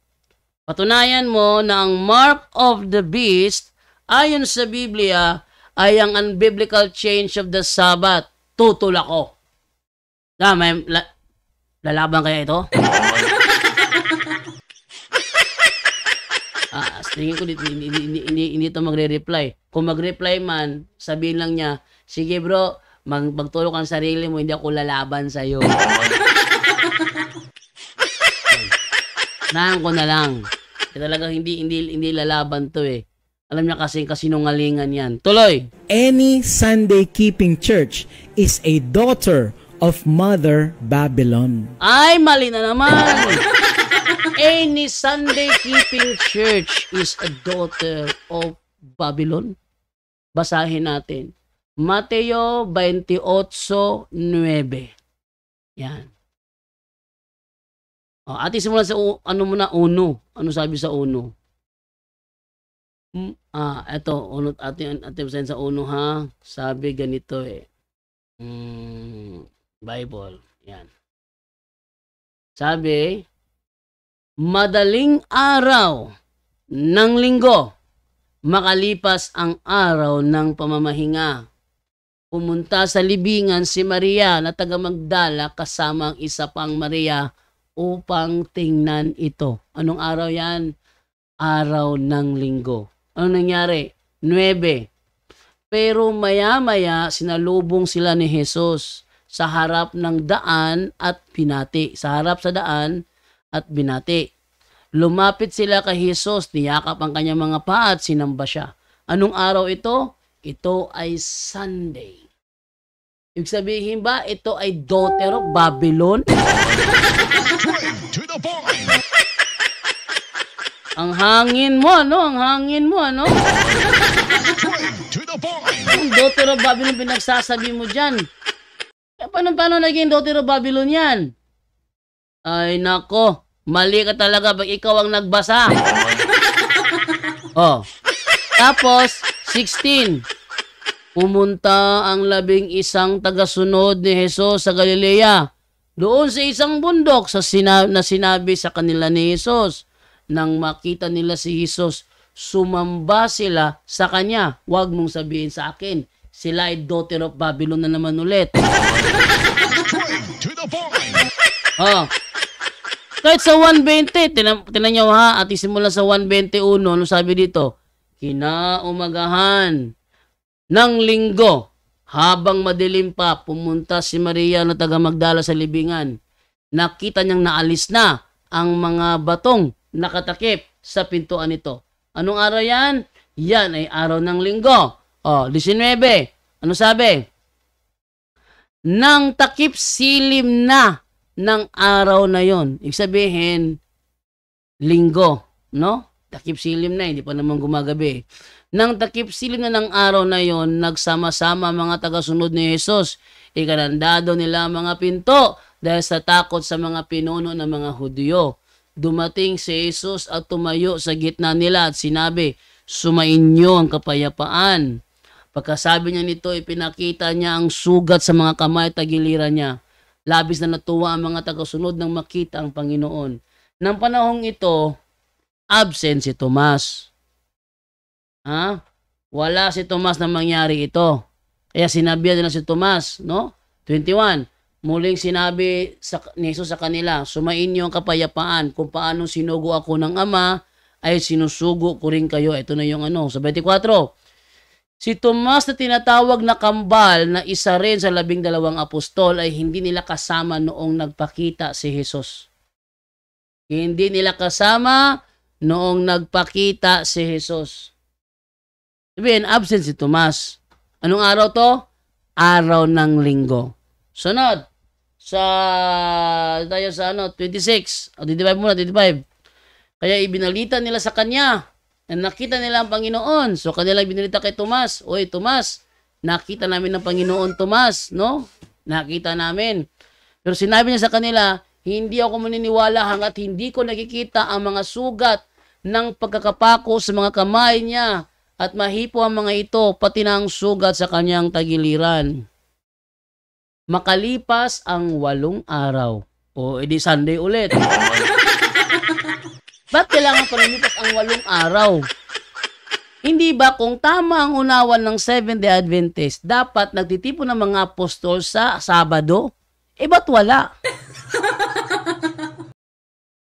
Patunayan mo na ang mark of the beast ayon sa Biblia ay ang unbiblical change of the Sabbath. Tutol ako. Lalaban kaya ito? Tingin ko hindi ito magre-reply. Kung mag-reply man, sabihin lang niya, sige bro, magtulong ka ng sarili mo, hindi ako lalaban sa'yo. Nahan ko na lang. Talagang hindi lalaban to eh. Alam niya kasi kasinungalingan yan. Tuloy! Any Sunday keeping church is a daughter of Mother Babylon. Ay, mali na naman! Any Sunday keeping church is a daughter of Babylon. Basahin natin. Mateo 28:9. Yan. Ati simulan sa uno. Ano sabi sa uno? Eto, uno ate basahin sa uno ha. Sabi ganito eh. Bible. Yan. Sabi, madaling araw ng linggo, makalipas ang araw ng pamamahinga. Pumunta sa libingan si Maria na taga Magdala kasama ang isa pang Maria upang tingnan ito. Anong araw yan? Araw ng linggo. Ano nangyari? 9. Pero maya-maya sinalubong sila ni Jesus sa harap ng daan at binati. Sa harap sa daan at binati. Lumapit sila kay Jesus, niyakap ang kanyang mga paa at sinamba siya. Anong araw ito? Ito ay Sunday. Ibig sabihin ba, ito ay daughter of Babylon? To the point. Ang hangin mo, ano? Ang hangin mo, ano? To the point. Ang daughter of Babylon pinagsasabi mo dyan. Paano naging daughter of Babylon yan? Ay, nako. Mali ka talaga pag ikaw ang nagbasa. Tapos, 16. Pumunta ang 11 tagasunod ni Jesus sa Galilea. Doon sa isang bundok na sinabi sa kanila ni Jesus. Nang makita nila si Jesus, sumamba sila sa kanya. Huwag mong sabihin sa akin, sila ay daughter of Babylon na naman ulit. To the point. Kahit sa 1:20, tinan nyo ha, at isimula sa 1:21, ano sabi dito? Kinaumagahan ng linggo, habang madilim pa, pumunta si Maria na taga Magdala sa libingan. Nakita niyang naalis na ang mga batong nakatakip sa pintuan nito. Anong araw yan? Yan ay araw ng linggo. 19. Ano sabi? Nang takip silim na ng araw na yon. Ibig sabihin, linggo, no? Takip silim na, hindi pa naman gumagabi. Nang takip silim na ng araw na yon, nagsama-sama mga tagasunod ni Jesus. Ikanandado nila mga pinto dahil sa takot sa mga pinuno ng mga Hudyo. Dumating si Jesus at tumayo sa gitna nila at sinabi, sumainyo ang kapayapaan. Pagkasabi niya nito, ipinakita niya ang sugat sa mga kamay at tagiliran niya. Labis na natuwa ang mga tagasunod nang makita ang Panginoon. Nang panahong ito, absent si Tomas. Wala si Tomas na mangyari ito. Kaya sinabihan nila si Tomas, no? 21. Muling sinabi ni Jesus sa kanila, sumainyo ang kapayapaan. Kung paano sinugo ako ng Ama, ay sinusugo ko rin kayo. Ito na yung sa 24. Si Tomas na tinatawag na kambal na isa rin sa 12 apostol ay hindi nila kasama noong nagpakita si Jesus. Hindi nila kasama noong nagpakita si Jesus. Sabihin, absent si Tomas. Anong araw to? Araw ng linggo. Sunod. Tayo sa 26. 25 muna, 25. Kaya ibinalita nila sa kanya na nakita nila ang Panginoon. So kanila binalita kay Tomas, oy Tomas, nakita namin ang Panginoon Tomas, no? Nakita namin. Pero sinabi niya sa kanila, hindi ako maniniwala hanggat hindi ko nakikita ang mga sugat ng pagkakapako sa mga kamay niya at mahipo ang mga ito, pati na ang sugat sa kanyang tagiliran. Makalipas ang 8 araw. O, edi Sunday ulit. Ba't kailangan pa lumipas ang 8 araw? Hindi ba kung tama ang unawan ng Seventh-day Adventist, dapat nagtitipon ng mga apostol sa Sabado? Ba't wala?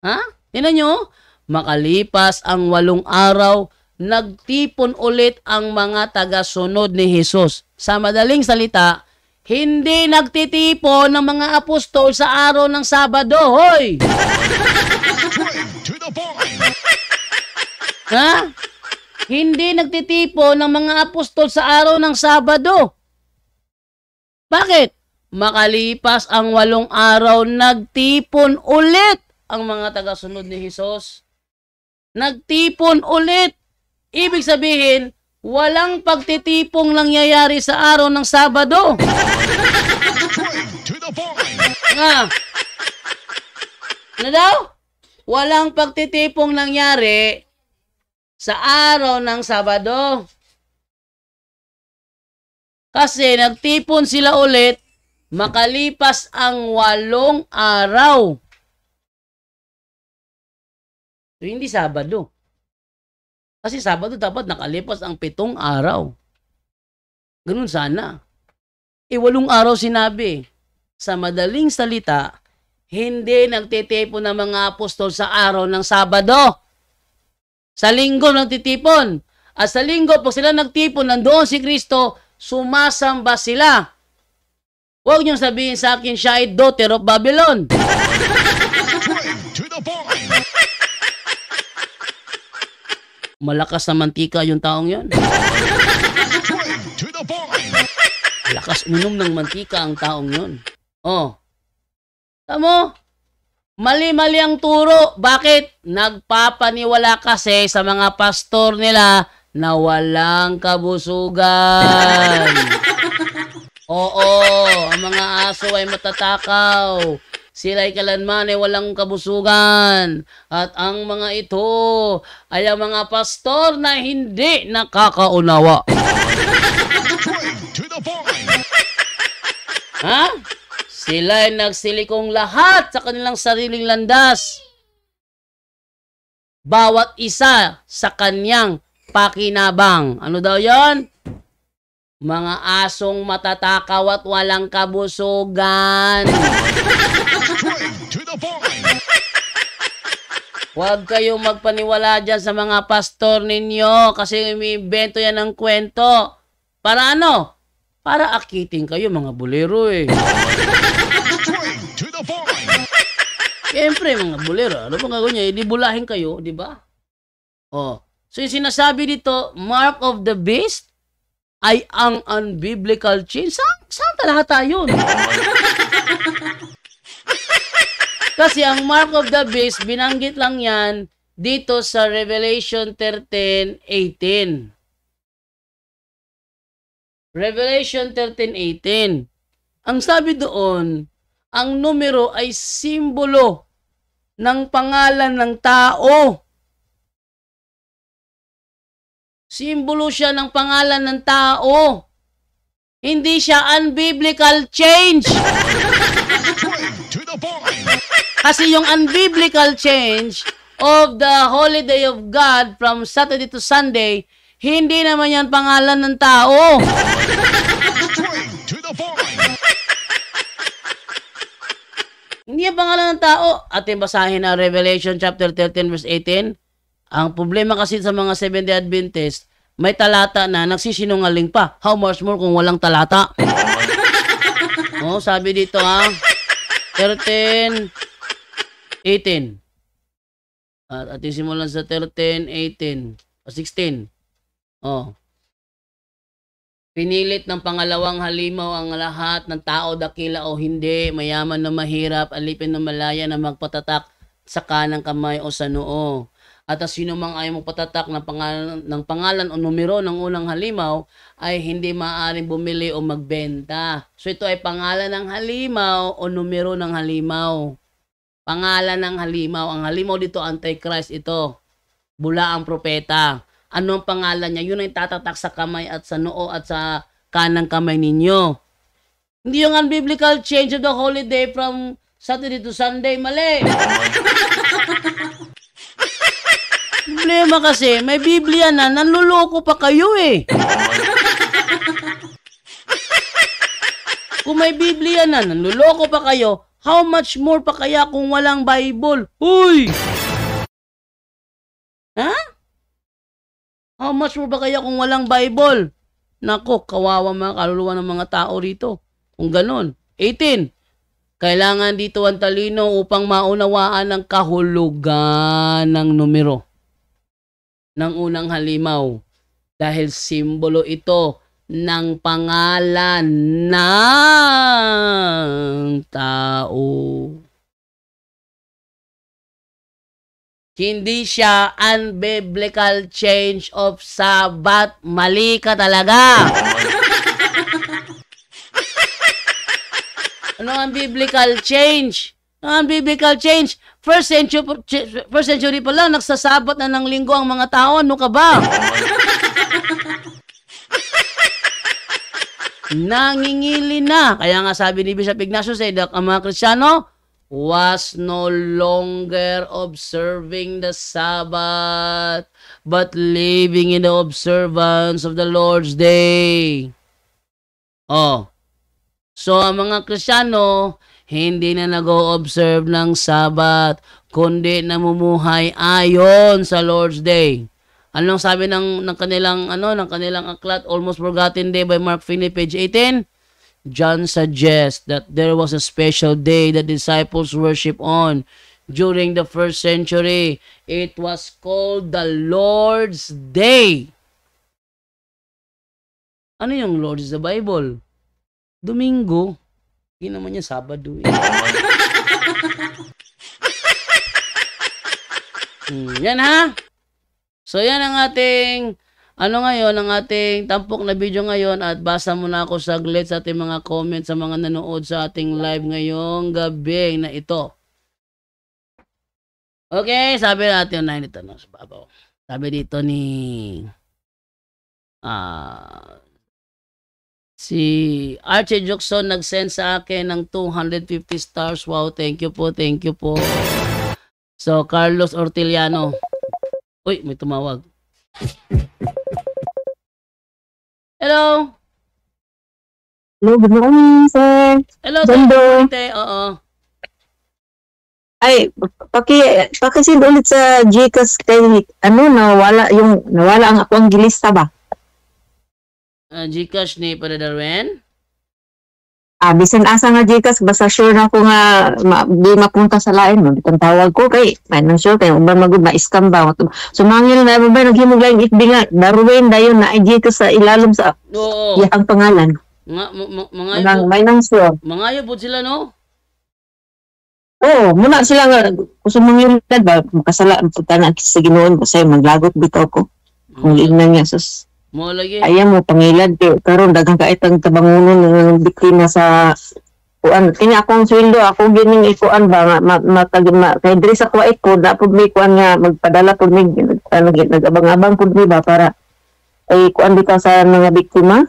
Ha? Tingnan nyo, makalipas ang 8 araw, nagtipon ulit ang mga taga-sunod ni Jesus. Sa madaling salita, hindi nagtitipon ng mga apostol sa araw ng Sabado. Hoy! To the point. Ha? Hindi nagtitipon ng mga apostol sa araw ng Sabado. Bakit? Makalipas ang 8 araw, nagtipon ulit ang mga taga-sunod ni Jesus. Nagtipon ulit. Ibig sabihin, walang pagtitipong nangyayari sa araw ng Sabado. To the point. Nga. Ano daw? Walang pagtitipong nangyari sa araw ng Sabado. Kasi nagtipon sila ulit makalipas ang 8 araw. So, hindi Sabado. Kasi Sabado dapat nakalipas ang 7 araw. Ganun sana. 8 araw sinabi. Sa madaling salita, hindi nagtitipon ng mga apostol sa araw ng Sabado. Sa linggo nagtitipon. At sa linggo, pag sila nagtipon, nandoon si Kristo, sumasamba sila. Huwag niyong sabihin sa akin, siya ay daughter of Babylon. To the point. Malakas na mantika yung taong yon. To the point. Lakas uminom ng mantika ang taong yon. Oh. Tamo? Mali-mali ang turo. Bakit? Nagpapaniwala kasi sa mga pastor nila na walang kabusugan. Oo, ang mga aso ay matatakaw. Sila'y kalanman ay walang kabusugan. At ang mga ito ay ang mga pastor na hindi nakakaunawa. To the point. Ha? Sila'y nagsilikong lahat sa kanilang sariling landas. Bawat isa sa kanyang pakinabang. Ano daw yon? Mga asong matatakaw at walang kabusugan. To the point. Huwag kayong magpaniwala dyan sa mga pastor ninyo kasi umiimbento yan ng kwento. Para ano? Para akitin kayo mga bulero eh. To the point. Siyempre mga bulero, ano bang gagawin niya? Idibulahin kayo, di ba? Oh. So yung sinasabi dito, mark of the beast ay ang unbiblical change. Saan talata yun? Kasi ang mark of the beast, binanggit lang yan dito sa Revelation 13:18. Revelation 13:18. Ang sabi doon, ang numero ay simbolo ng pangalan ng tao. Simbolo siya ng pangalan ng tao. Hindi siya unbiblical change. To the point. Kasi yung unbiblical change of the holy day of God from Saturday to Sunday, hindi naman yan pangalan ng tao. To the point. Hindi yan pangalan ng tao. Ating basahin na Revelation chapter 13 verse 18. Ang problema kasi sa mga Seventh-day Adventist, may talata na nagsisinungaling pa. How much more kung walang talata? Oh, sabi dito 13:18. At ating simulan sa 13:18 o 16. Oh. Pinilit ng pangalawang halimaw ang lahat ng tao, dakila o hindi, mayaman na mahirap, alipin na malaya na magpatatak sa kanang kamay o sa noo. At sino mang ayaw magpatatak ng pangalan o numero ng unang halimaw ay hindi maaaring bumili o magbenta. So ito ay pangalan ng halimaw o numero ng halimaw. Pangalan ng halimaw. Ang halimaw dito, Antichrist ito. Bula ang propeta. Ano ang pangalan niya? Yun ang tatatak sa kamay at sa noo at sa kanang kamay ninyo. Hindi yung unbiblical change of the holiday from Saturday to Sunday. Mali. Problema kasi, may Biblia na, nanluloko pa kayo eh. Kung may Biblia na, nanluloko pa kayo, how much more pa kaya kung walang Bible? Uy! Ha? How much more ba kaya kung walang Bible? Nako, kawawa mga kaluluwa ng mga tao rito. Kung ganun. 18. Kailangan dito ang talino upang maunawaan ang kahulugan ng numero ng unang halimaw. Dahil simbolo ito ng pangalan ng tao. Hindi siya unbiblical change of Sabbath. Mali ka talaga. Ano ang biblical change? Ang biblical change, first century pa lang, nagsasabat na ng linggo ang mga tao. Ano ka ba? Nangingili na. Kaya nga sabi ni Bishop Ignatius, ang mga Kristiyano was no longer observing the Sabbath, but living in the observance of the Lord's Day. Oh. So, ang mga Kristiyano, hindi na nag-o-observe ng Sabbath, kundi namumuhay ayon sa Lord's Day. Anong sabi ng kanilang aklat, Almost Forgotten Day by Mark Finney, page 18? John suggests that there was a special day that disciples worship on during the first century. It was called the Lord's Day. Ano yung Lord's sa Bible? Domingo. Hindi naman niya Sabado. Yan ha. So yan ang ating ang ating tampok na video ngayon, at basa muna ako saglit sa ating mga comments sa mga nanood sa ating live ngayong gabi na ito. Okay, sabi natin na ito no, sa babaw. Sabi dito ni si Archie Jackson nag-send sa akin ng 250 stars. Wow, thank you po, thank you po. So, Carlos Orteliano. Uy, may tumawag. Hello. Hello, good morning, sir. Hello, Dondo. Oo. Ay, pakisid ulit sa Gcash kay nawala ang ako ang gilista ba? Gcash ni Padre Darwin? Bisan asa nga Gcash, basta sure na ako nga di mapunta sa lain mo. Bitang tawag ko kay, may nang sure kay uban magud ma-scam ba. Sumangil na ba naghimog lain itbi nga Darwin dayon na Gcash sa ilalom sa ang pangalan. Mga may nang sure. Mga pud sila no? Oo, muna sila nga kung sumangil ba makasala ang punta na sa Ginoon kasi maglagot bitaw ko. Kung lignan niya sus. Mo lagi. Ayaw mo pangilad karon daghang kait ang tabangunon ng biktima sa kuan kini akong sweldo ako gining ikuan ba kay diri sa kuwait ko na pud may kuan nga magpadala pud mig nag-abang-abang pud mi ba para ay kuan bitaw sa mga biktima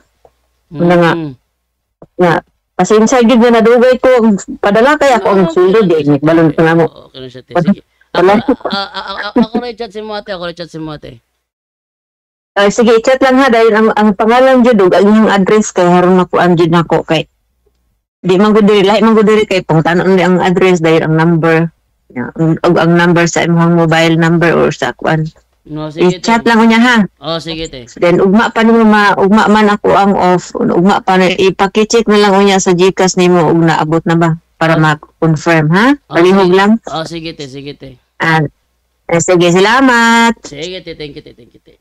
nga pasensya gid na nadugay ko padala kay ako ang sweldo di balon pa namo. Okay na siya. Sige. Ako rin chat si Mote. Sige, chat lang ha dahil ang pangalan jud ug ang inyong address kay haron makuan jud nako kay di man gud diri lahi man gud diri kay pangutanon ni ang address dahil ang number ug ang number sa imong mobile number or sa kuan. No, sige. I-chat lang unya ha. Oh, sige te. Then ugma pa nimo ugma man ako ang off, ugma pa ipaki-check na lang unya sa Gcash nimo ug naabot na ba para ma-confirm ha. Palihog lang. Oh, sige te. Sige, salamat. Sige te, thank you te.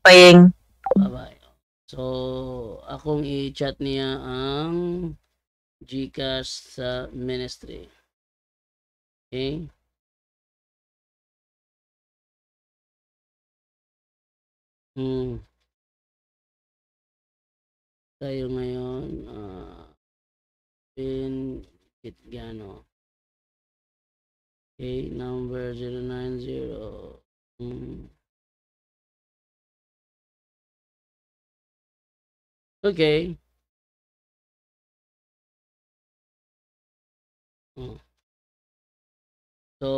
Paying. Bye-bye. So, akong i-chat niya ang Gcash sa ministry. Okay? Tayo ngayon, pin Kitgano. Okay, number 090. Okay. So,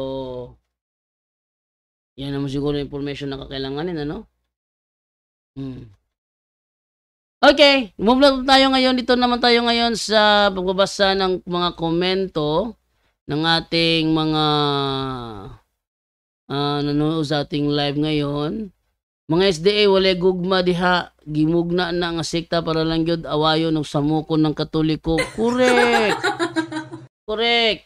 yan naman siguro yung information na kakailanganin, ano? Okay, move na tayo ngayon. Dito naman tayo ngayon sa pagbabasa ng mga komento ng ating mga nanonood sa ating live ngayon. Mga SDA, wala gugma diha. Gimugna na nga sekta para lang yun awayo ng samukon ng Katoliko. Correct! Correct!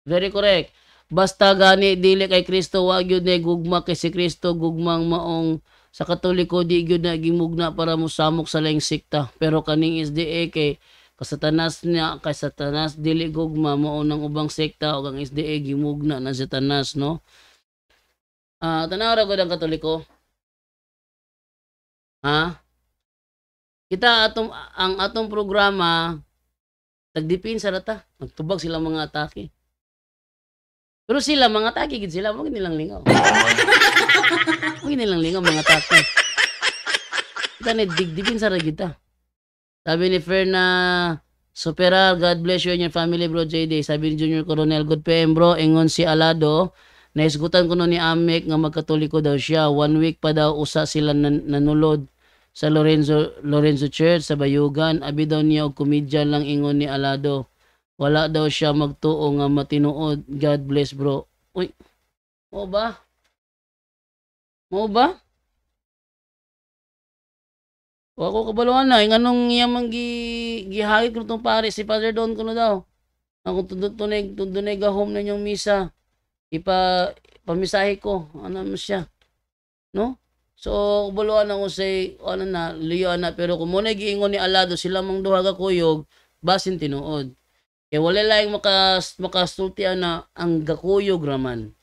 Very correct. Basta gani dili kay Kristo wa gyud na gugma kay si Kristo gugmang maong sa Katoliko di gyud na gimugna para mosamok sa laing sekta. Pero kaning SDA kay kasatanas niya kay Satanas dili gugma mao nang ubang sekta o ang SDA gimugna na Satanas, no? Tanaw ra gud ang Katoliko. Ha? Kita ang atong programa tagdipin sa rata. Nagtubag sila mga atake. Pero sila, mga atake, gid sila, huwag nilang lingaw. Huwag nilang lingaw, mga atake. Kita na, digdipin sa ragita. Sabi ni Ferna Supera, God bless you and your family, bro, JD. Sabi ni Junior Coronel, good PM, bro. Ingon si Alado, naisgutan ko no ni Amek nga magkatoliko daw siya. 1 week pa daw usa sila nanulod sa Lorenzo Church sa Bayugan. Abi daw niya og komedya lang ingon ni Alado. Wala daw siya magtuo nga matinuod. God bless, bro. Uy, mo ba? Mo ba? O ako kabaluan na. Yung anong iyamang gihagit ko itong pare. Si Father Don ko na daw. Ako tunay gahom na yung misa. Pamisahe ko. Ano mo siya? No? So, kabaluan ako say, ano na, liyo na. Pero kung muna giingon ni Alado, sila mang duha ka kuyog, basin tinuod. Kaya wala lang makasultian na ang gakuyog raman.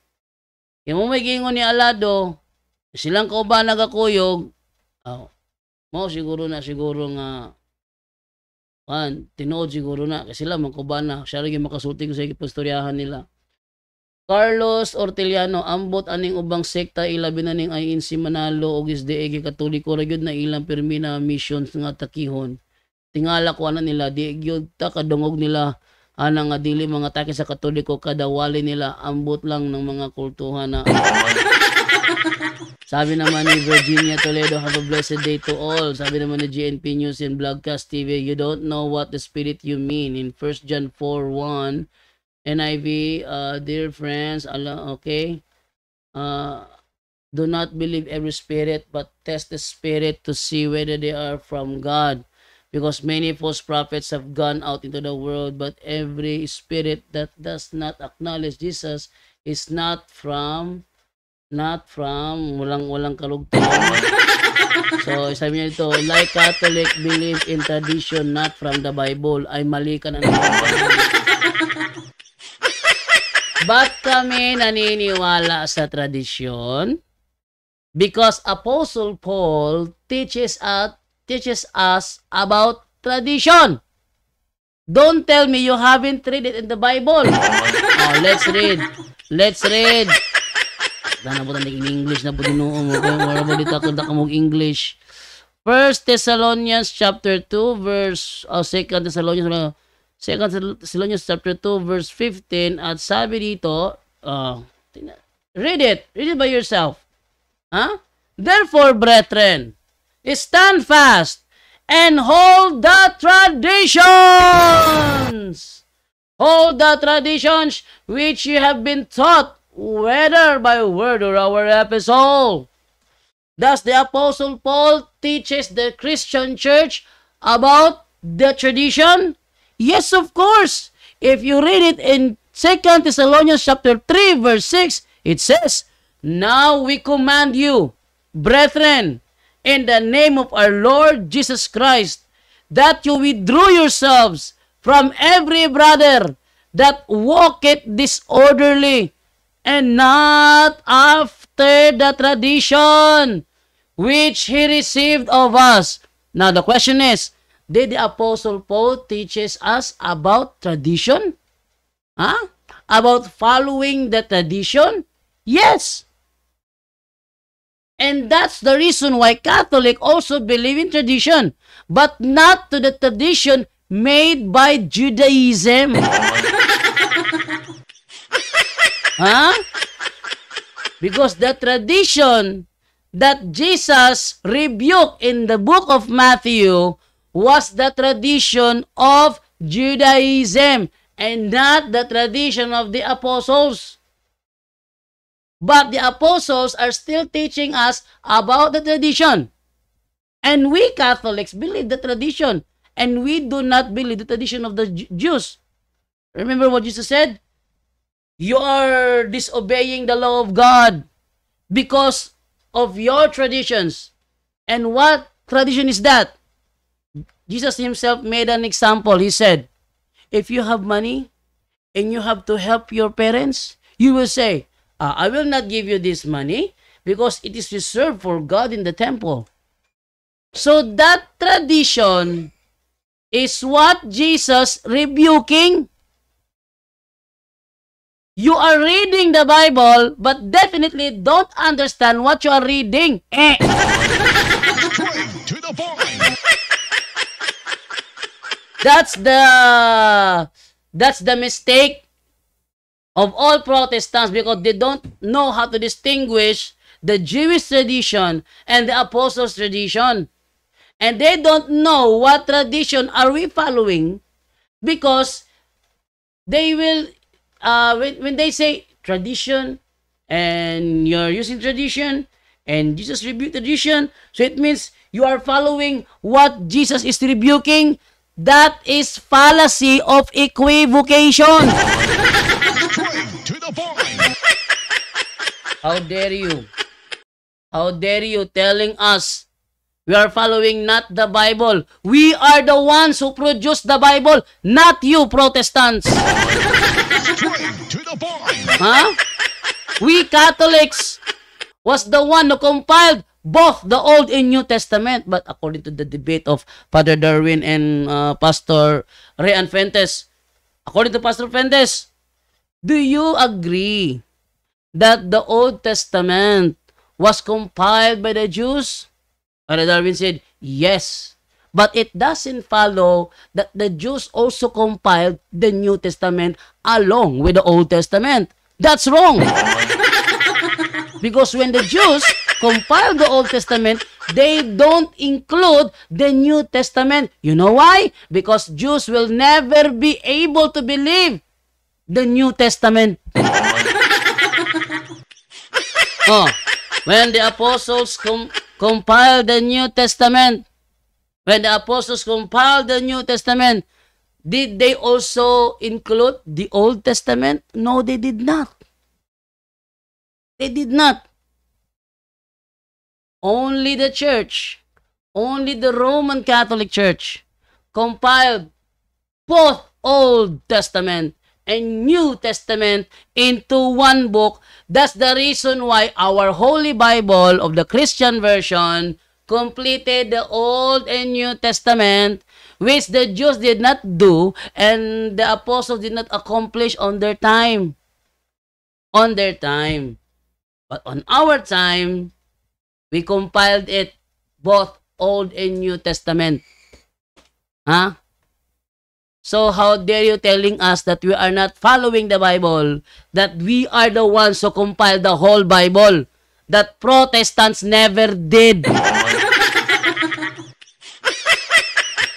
Kaya mo may gingon ni Alado, silang kauban nagakuyog, mo siguro nga, tinuod siguro na, kasi sila magkauban na, siya rin makasulti ko sa ipastoryahan nila. Carlos Orteliano, ambot aning ubang sekta, ilabi na ning INC Manalo, o SDA, Katoliko, ragyod na ilang permi na missions nga takihon. Tingala ko na nila, di gyud ta kadungog nila, nga dili mga atake sa Katoliko kada wali nila ambot lang ng mga kultuhan na sabi naman ni Virginia Toledo, have a blessed day to all. Sabi naman ni GNP News and Blogcast TV, you don't know what the spirit you mean. In 1 John 4:1 NIV, dear friends, okay, do not believe every spirit but test the spirit to see whether they are from God. Because many false prophets have gone out into the world, but every spirit that does not acknowledge Jesus is not from walang kalugtong. So, sabi niya ito, like Catholic believe in tradition, not from the Bible. Ay, mali ka na naman. Ba't kami naniniwala sa tradisyon? Because Apostle Paul teaches us about tradition. Don't tell me you haven't read it in the Bible. Let's read. Danabutan in English na po dinuong mo. Wala mo dito ako nakamog English. 1 Thessalonians chapter 2 verse 2 Thessalonians chapter 2 verse 15 at sabi dito, read it by yourself. Therefore, brethren, stand fast and hold the traditions. Hold the traditions which you have been taught, whether by word or our epistle. Thus the Apostle Paul teaches the Christian church about the tradition. Yes, of course. If you read it in 2 Thessalonians chapter 3 verse 6, it says, now we command you, brethren, in the name of our Lord Jesus Christ, that you withdraw yourselves from every brother that walketh disorderly, and not after the tradition which he received of us. Now the question is, did the Apostle Paul teaches us about tradition? About following the tradition? Yes. And that's the reason why Catholic also believe in tradition, but not to the tradition made by Judaism. Huh? Because the tradition that Jesus rebuked in the book of Matthew was the tradition of Judaism and not the tradition of the apostles. But the apostles are still teaching us about the tradition. And we Catholics believe the tradition. And we do not believe the tradition of the Jews. Remember what Jesus said? You are disobeying the law of God because of your traditions. And what tradition is that? Jesus himself made an example. He said, if you have money and you have to help your parents, you will say, I will not give you this money because it is reserved for God in the temple. So that tradition is what Jesus rebuking. You are reading the Bible, but definitely don't understand what you are reading. Straight to the point. That's the mistake of all Protestants, because they don't know how to distinguish the Jewish tradition and the Apostles' tradition. And they don't know what tradition are we following, because they will, when they say tradition, and you're using tradition, and Jesus rebuked tradition, so it means you are following what Jesus is rebuking. That is fallacy of equivocation. Straight to the point. How dare you? How dare you telling us we are following not the Bible? We are the ones who produce the Bible, not you Protestants. Straight to the point. Huh? We Catholics was the one who compiled both the Old and New Testament. But according to the debate of Father Darwin and Pastor Ryan Fuentes, according to Pastor Fuentes, do you agree that the Old Testament was compiled by the Jews? Father Darwin said, yes. But it doesn't follow that the Jews also compiled the New Testament along with the Old Testament. That's wrong. Because when the Jews compiled the Old Testament, they don't include the New Testament. You know why? Because Jews will never be able to believe the New Testament. When the apostles compiled the New Testament, did they also include the Old Testament? No, they did not. They did not. Only the church, only the Roman Catholic Church compiled both Old Testament and New Testament into one book. That's the reason why our Holy Bible of the Christian version completed the Old and New Testament, which the Jews did not do and the apostles did not accomplish on their time. But on our time, we compiled it, both Old and New Testament. Huh? So how dare you telling us that we are not following the Bible, that we are the ones who compiled the whole Bible, that Protestants never did.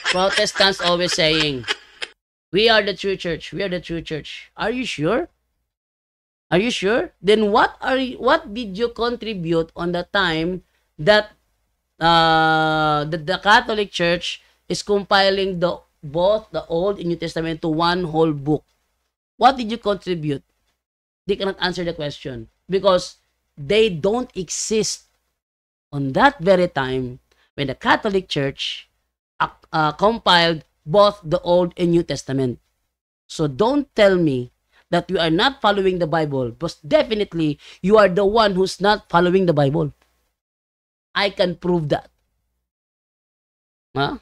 Protestants always saying, we are the true church, we are the true church. Are you sure? Are you sure? Then what did you contribute on the time that the Catholic Church is compiling both the Old and New Testament to one whole book? What did you contribute? They cannot answer the question because they don't exist on that very time when the Catholic Church compiled both the Old and New Testament. So don't tell me that you are not following the Bible, because definitely you are the one who's not following the Bible. I can prove that. Huh?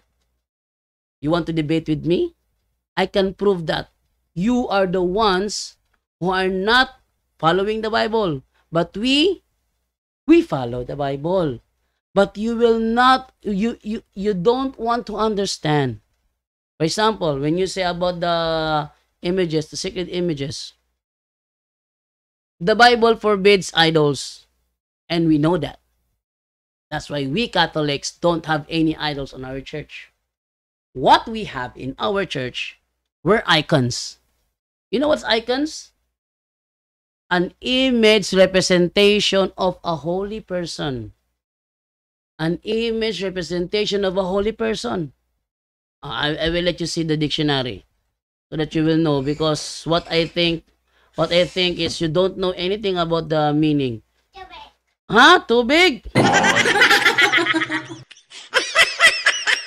You want to debate with me? I can prove that. You are the ones who are not following the Bible. But we We follow the Bible. But you will not, you don't want to understand. For example, when you say about the images, the sacred images, the Bible forbids idols. And we know that. That's why we Catholics don't have any idols on our church. What we have in our church were icons. You know what's icons? An image representation of a holy person. An image representation of a holy person. I will let you see the dictionary so that you will know, because what I think is you don't know anything about the meaning. Ha? Tubig?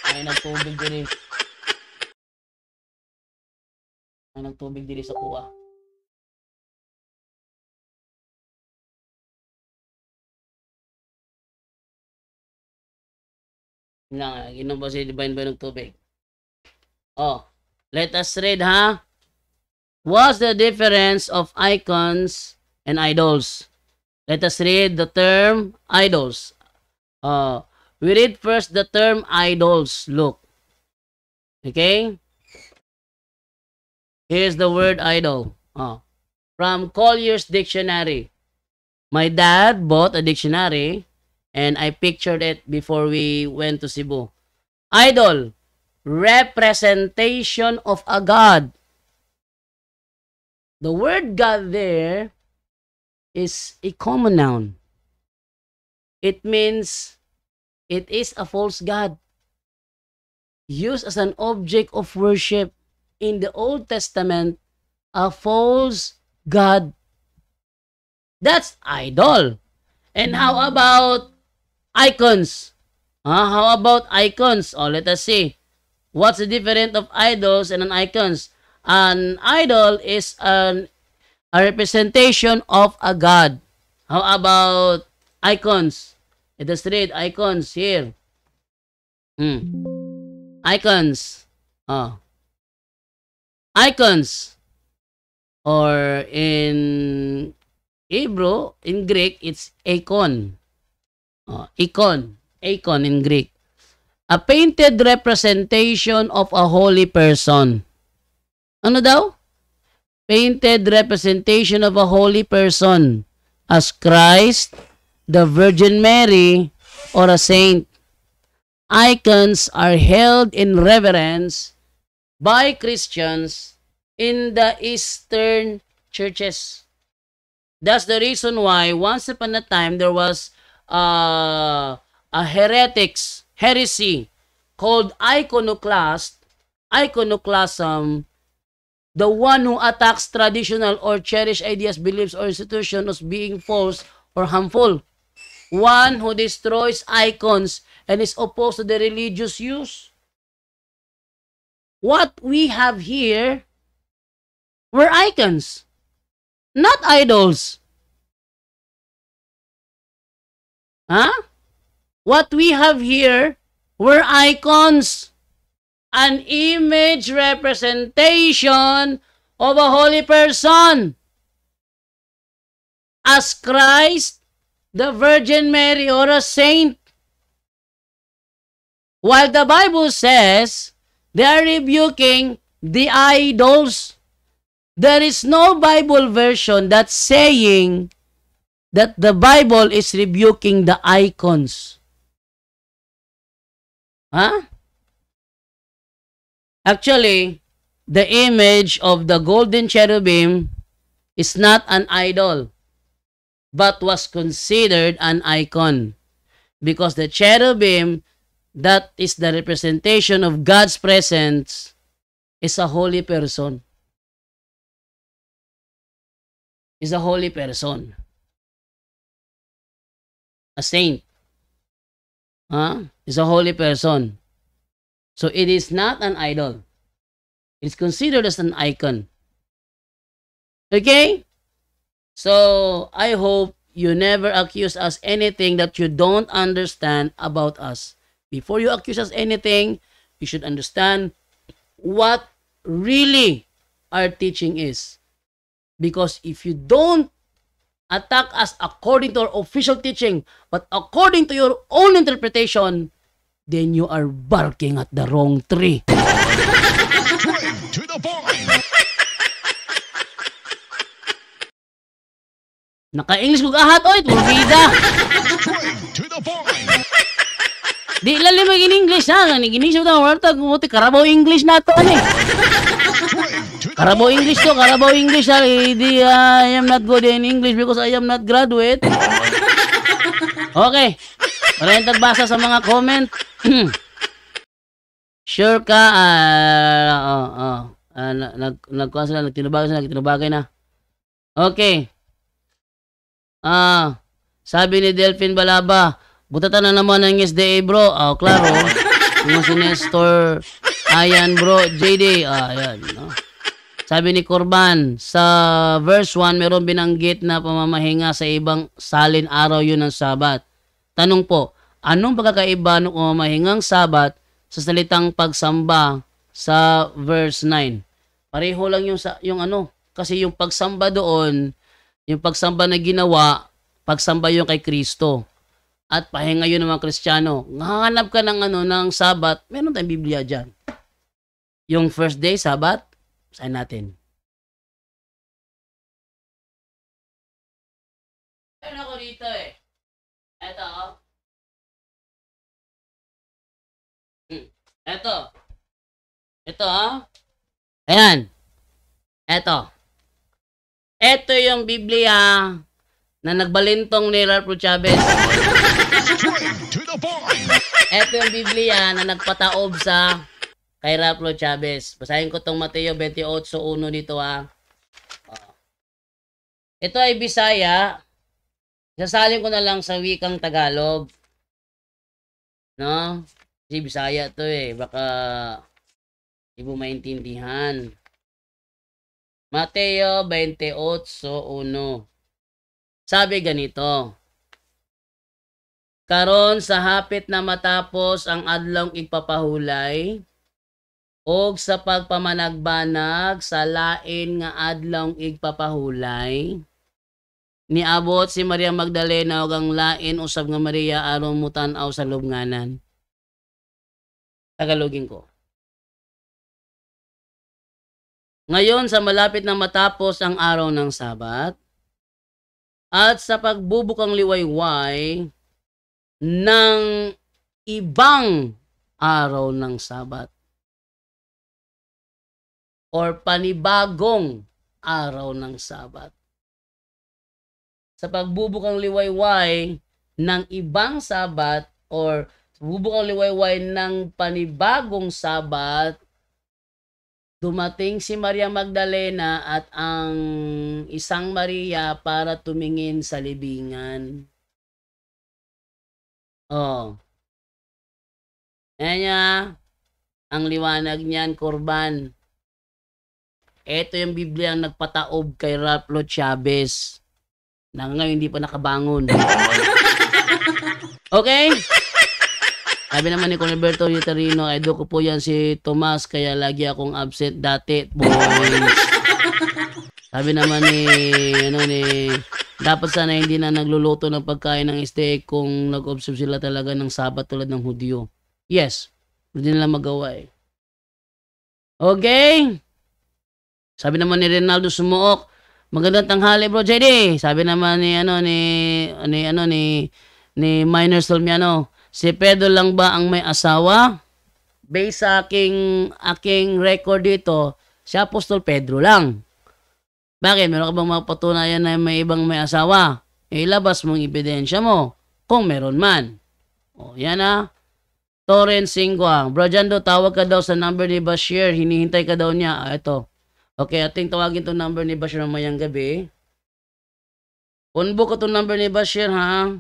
Ay, nagtubig diri. Ay, nagtubig diri sa kuha. Lang, inom ba si Divine ba ng tubig? Oh, let us read, ha? What's the difference of icons and idols? Let us read the term idols. We read first the term idols. Look. Okay? Here's the word idol. From Collier's Dictionary. My dad bought a dictionary and I pictured it before we went to Cebu. Idol. Representation of a god. The word God there is a common noun. It means it is a false god used as an object of worship. In the Old Testament, a false god. That's idol. And how about icons? How about icons? Let us see. What's the difference of idols and an icons? An idol is a representation of a god. How about icons? Let us read icons here. Icons. Icons. Or in Hebrew, in Greek, it's icon. Icon in Greek. A painted representation of a holy person. Ano daw? Painted representation of a holy person as Christ, the Virgin Mary, or a saint. Icons are held in reverence by Christians in the Eastern churches. That's the reason why once upon a time there was a heresy called iconoclasm. The one who attacks traditional or cherished ideas, beliefs, or institutions as being false or harmful. One who destroys icons and is opposed to the religious use. What we have here were icons, not idols. What we have here were icons. An image representation of a holy person as Christ, the Virgin Mary, or a saint. While the Bible says they are rebuking the idols, there is no Bible version that's saying that the Bible is rebuking the icons. Actually, the image of the golden cherubim is not an idol, but was considered an icon. Because the cherubim, that is the representation of God's presence, is a holy person. Is a holy person. A saint. Is a holy person. So it is not an idol. It's considered as an icon. Okay? So I hope you never accuse us anything that you don't understand about us. Before you accuse us anything, you should understand what really our teaching is. Because if you don't attack us according to our official teaching, but according to your own interpretation, then you are barking at the wrong tree. Straight to the point. Naka-English kong ahat, oy, turbida. Straight to the point. Di lalim mag-English, ha? Nag-English mo ito, wartag, Carabao English na ito, ano eh. Carabao English to, Carabao English, ha? Di, I am not good in English because I am not graduate. Okay. Para yung tagbasa sa mga comment. Sure ka, nagkuha sila, nagtinubagay na. Okay. Sabi ni Delphine Balaba, butatan na naman ng SDA bro. Klaro. Yung si Nestor, ayan bro, JD. Ayan. No? Sabi ni Corban, sa verse 1, meron binanggit na pamamahinga sa ibang salin araw yun ng Sabat. Tanong po, anong pagkakaiba ng pamamahingang Sabat sa salitang pagsamba sa verse 9? Pareho lang yung ano, kasi yung pagsamba doon, yung pagsamba na ginawa, pagsamba yung kay Kristo. At pahinga yun ng mga Kristiyano. Nakahanap ka ng ano, ng Sabat, meron tayong Biblia dyan. Yung first day, Sabat, sayin natin. Meron ako dito eh. Eto. Eto. Ito ayan. Eto. Eto yung Biblia na nagbalintong ni Ralph Chavez. Straight to the point. Ito yung Biblia na nagpataob sa kay Ralph Chavez. Basahin ko tong Mateo 28:1 dito Ito ay Bisaya. Sasalin ko na lang sa wikang Tagalog. No? Kasi Bisaya to eh. Baka di mo maintindihan. Mateo 28:1. Sabi ganito, karon sa hapit na matapos ang adlong igpapahulay, og sa pagpamanagbanag sa lain nga adlong igpapahulay, niabot si Maria Magdalena ug ang lain usab nga Maria aron mutan-aw sa lubnganan. Tagalogin ko. Ngayon sa malapit na matapos ang araw ng Sabat, at sa pagbubukang liwayway ng ibang araw ng Sabat or panibagong araw ng Sabat. Sa pagbubukang liwayway ng ibang Sabat or pagbubukang liwayway ng panibagong Sabat, dumating si Maria Magdalena at ang isang Maria para tumingin sa libingan. Ayan niya, ang liwanag niyan, Corban. Ito yung Biblia ang nagpataob kay Ralph Chavez na ngayon hindi pa nakabangon. Okay? Sabi naman ni Coniberto Yuterino, idol ko po yan si Tomas, kaya lagi akong absent dati, boys. Sabi naman dapat sana hindi na nagluluto ng pagkain ng steak kung nag-observe sila talaga ng Sabat tulad ng Hudyo. Yes, hindi nila magawa eh. Okay? Sabi naman ni Rinaldo Sumuok, magandang tanghali bro JD. Sabi naman ni Minor Solmiano, si Pedro lang ba ang may asawa? Based sa aking record dito, si Apostol Pedro lang. Bakit? Meron ka bang mapatunayan na may ibang may asawa? Ilabas mong ebidensya mo, kung meron man. Yan Torrent Singwa. Bro Jando, tawag ka daw sa number ni Bashir. Hinihintay ka daw niya. Ito. Okay, ating tawagin itong number ni Bashir mamayang gabi. Unbook ko itong number ni Bashir, ha?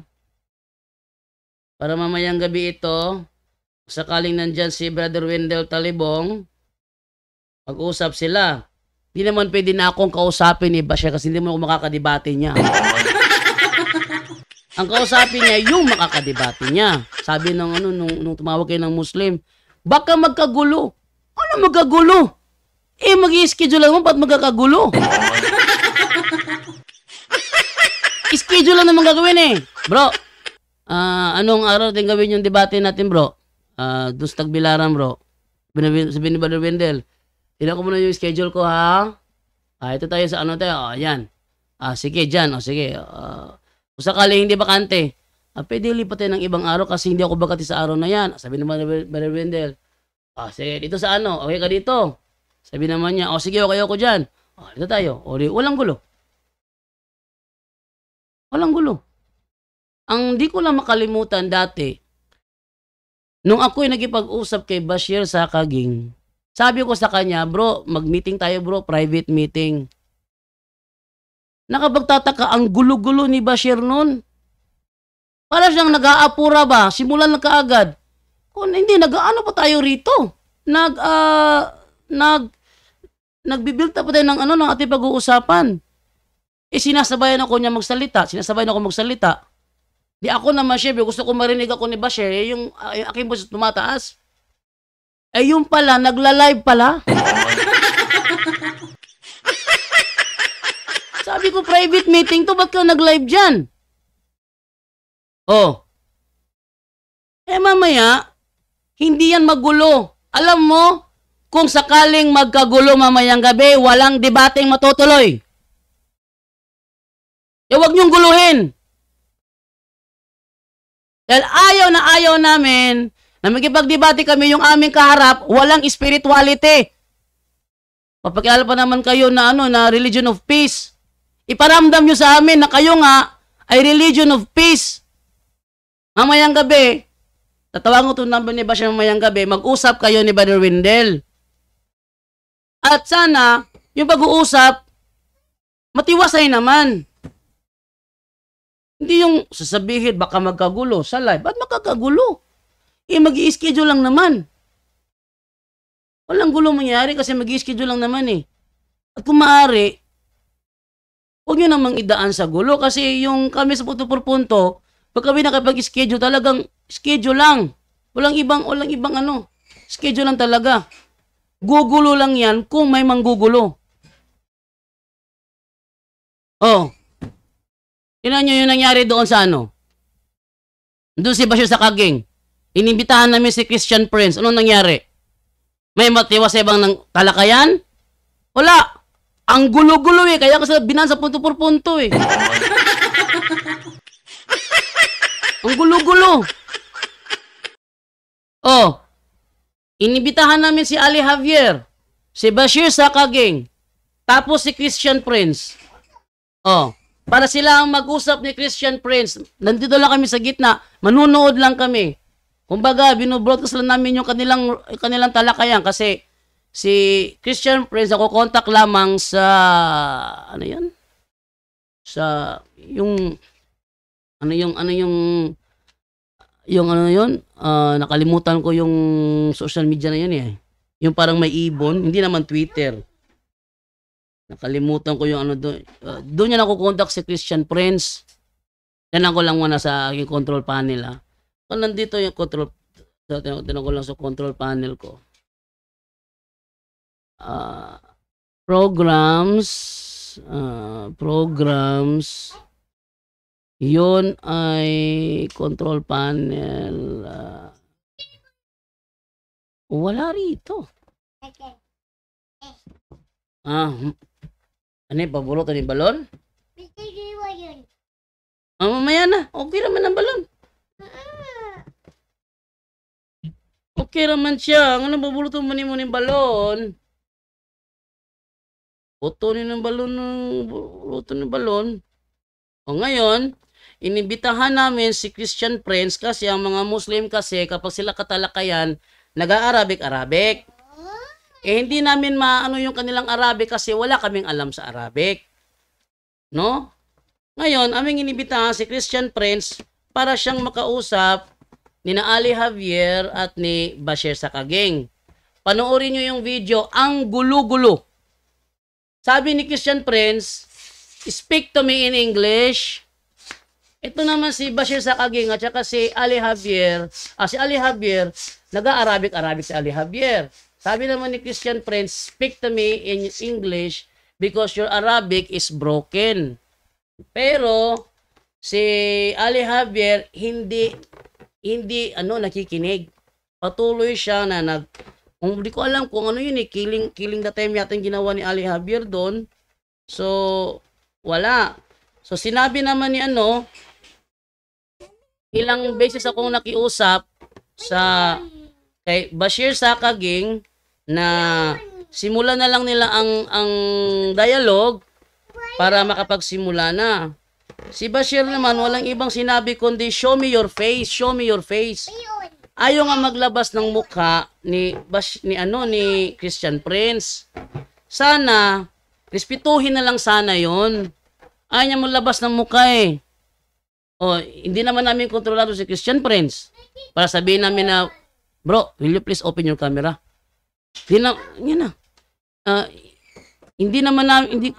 Para mamayang gabi ito, sakaling nandyan si Brother Wendell Talibong, mag-usap sila. Di naman pwede na akong kausapin ni Bashir kasi hindi mo ako makakadebate niya. Ang kausapin niya, yung makakadebate niya. Sabi nung tumawag kayo ng Muslim, baka magkagulo. Ano magkagulo? Mag-i-schedule mo, ba't magkakagulo? schedule lang naman gagawin eh. Bro, anong araw natin gawin yung debate natin, bro? Doon sa Tagbilaran, bro. Sabi ni Brother Wendell, tignan ko muna yung schedule ko, ha? Ito tayo sa ano tayo. Yan. Sige, dyan. Sige. Kung sakali hindi bakante, pwede lipat tayo ng ibang araw kasi hindi ako bakati sa araw na yan. Sabi naman ni Brother Wendell, sige, dito sa ano? Okay ka dito? Sabi naman niya, sige, okay ako dyan. Dito tayo. Walang gulo. Walang gulo. Ang di ko lang makalimutan dati, nung ako'y nagipag-usap kay Bashir Sakaging, sabi ko sa kanya, bro, mag-meeting tayo bro, private meeting. Nakapagtataka, ang gulo-gulo ni Bashir nun. Para siyang nag-aapura ba? Simulan na kaagad. Kung hindi, nag-ano pa tayo rito? Nagbibuild pa tayo ng ng ating pag-uusapan. Sinasabayan ako niya magsalita. Di ako naman, syempre, gusto ko marinig ako ni Bashir, yung aking boses tumataas. Yung pala, nagla-live pala. Sabi ko, private meeting to, ba't ka nag-live dyan? Mamaya, hindi yan magulo. Alam mo, kung sakaling magkagulo mamayang gabi, walang debating matutuloy. Huwag niyong guluhin. Dahil ayaw namin na magkipagdebate kami yung aming kaharap, walang spirituality. Papakilala pa naman kayo na na religion of peace. Iparamdam nyo sa amin na kayo nga ay religion of peace. Mamayang gabi, tatawag ko itong number ni Bashir mamayang gabi, mag-usap kayo ni Brother Wendell. At sana, yung pag-uusap, matiwasay naman. Hindi yung sasabihin, baka magkagulo sa live. Ba't magkakagulo? Mag-i-schedule lang naman. Walang gulo mangyari kasi mag-i-schedule lang naman eh. At kung maaari, huwag nyo namang idaan sa gulo kasi yung kami sa punto por punto, pag kami nakapag-schedule, talagang schedule lang. Walang ibang schedule lang talaga. Gugulo lang yan kung may manggugulo. Tingnan nyo yung nangyari doon sa doon si Bashir Sakaging. Inimbitahan namin si Christian Prince. Anong nangyari? May matiwas-ibang ng talakayan? Wala. Ang gulo-gulo eh. Kaya kasi binasa punto por punto eh. Ang gulo-gulo. Inimbitahan namin si Ali Javier, si Bashir Sakaging, tapos si Christian Prince. Para sila ang mag-usap ni Christian Prince. Nandito lang kami sa gitna. Manunood lang kami. Kumbaga, binobroadcast lang namin yung kanilang talakayan kasi si Christian Prince ako contact lamang sa nakalimutan ko yung social media na yun eh. Yung parang may ibon, hindi naman Twitter. Nakalimutan ko yung doon. Doon niya nakukontak si Christian Prince. Tinan ko lang muna sa aking control panel. Kung nandito yung control, tinan ko lang sa control panel ko. Programs. Yun ay control panel. Wala rito. Ano yung pabulotan yung balon? Mamaya na. Okay naman ang balon. Okay naman siya. Ano pabulotan mo yung balon? Putunin ng balon bulotan ng balon. Ngayon, inibitahan namin si Christian Prince kasi ang mga Muslim kasi kapag sila katalakayan, nag-Arabic. Hindi namin maano yung kanilang Arabic kasi wala kaming alam sa Arabic. No? Ngayon, aming inibitahan si Christian Prince para siyang makausap ni Ali Javier at ni Bashir Sakaging. Panoorin nyo yung video, ang gulo-gulo. Sabi ni Christian Prince, speak to me in English. Ito naman si Bashir Sakaging at saka si Ali Javier. Si Ali Javier, nag-Arabic si Ali Javier. Sabi naman ni Christian Prince, speak to me in English because your Arabic is broken. Pero, si Ali Javier hindi nakikinig. Patuloy siya na kung di ko alam kung ano yun killing the time yata yung ginawa ni Ali Javier doon. So, wala. So, sinabi naman ni ilang beses akong nakiusap kay Bashir Sakaging na simulan na lang nila ang dialogue para makapagsimula na. Si Bashir naman walang ibang sinabi kundi show me your face, show me your face. Ayaw nga maglabas ng mukha ni Christian Prince. Sana respetuhin na lang sana 'yon. Ayaw niya maglabas ng mukha eh. Hindi naman namin kontrolado si Christian Prince para sabihin namin na, bro, will you please open your camera? Hindi naman namin,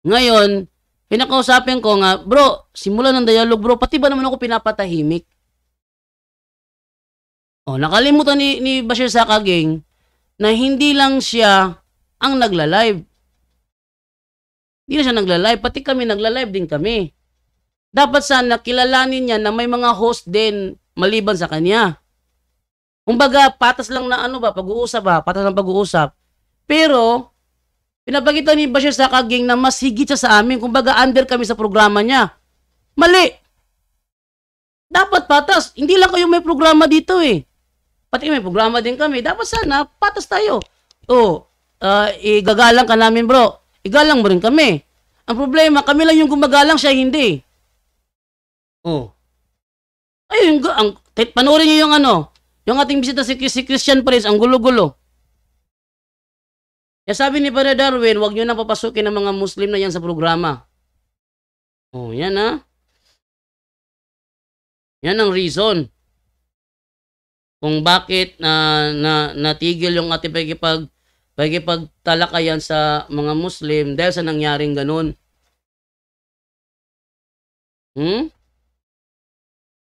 ngayon, pinakausapin ko nga, bro, simulan ng dialogue, bro, pati ba naman ako pinapatahimik? Nakalimutan ni Bashir Sakaging na hindi lang siya ang nagla-live. Hindi na siya nagla-live, pati kami nagla-live din kami. Dapat sana kilalanin niya na may mga host din maliban sa kanya. Kumbaga, patas lang na patas lang pag-uusap. Pero, pinapakita ni Bashir Sakaging na mas higit siya sa amin. Kumbaga, under kami sa programa niya. Mali! Dapat patas. Hindi lang kayo may programa dito eh. Pati may programa din kami. Dapat sana, patas tayo. Igagalang ka namin bro. Igalang mo rin kami. Ang problema, kami lang yung gumagalang, siya hindi. Ayun, panoorin niyo yung ating bisita si Christian Prince, ang gulo-gulo. Kaya sabi ni Brother Darwin, huwag nyo na papasukin ng mga Muslim na yan sa programa. Yan Yan ang reason kung bakit natigil yung ating pagkipagtalakayan sa mga Muslim dahil sa nangyaring ganun.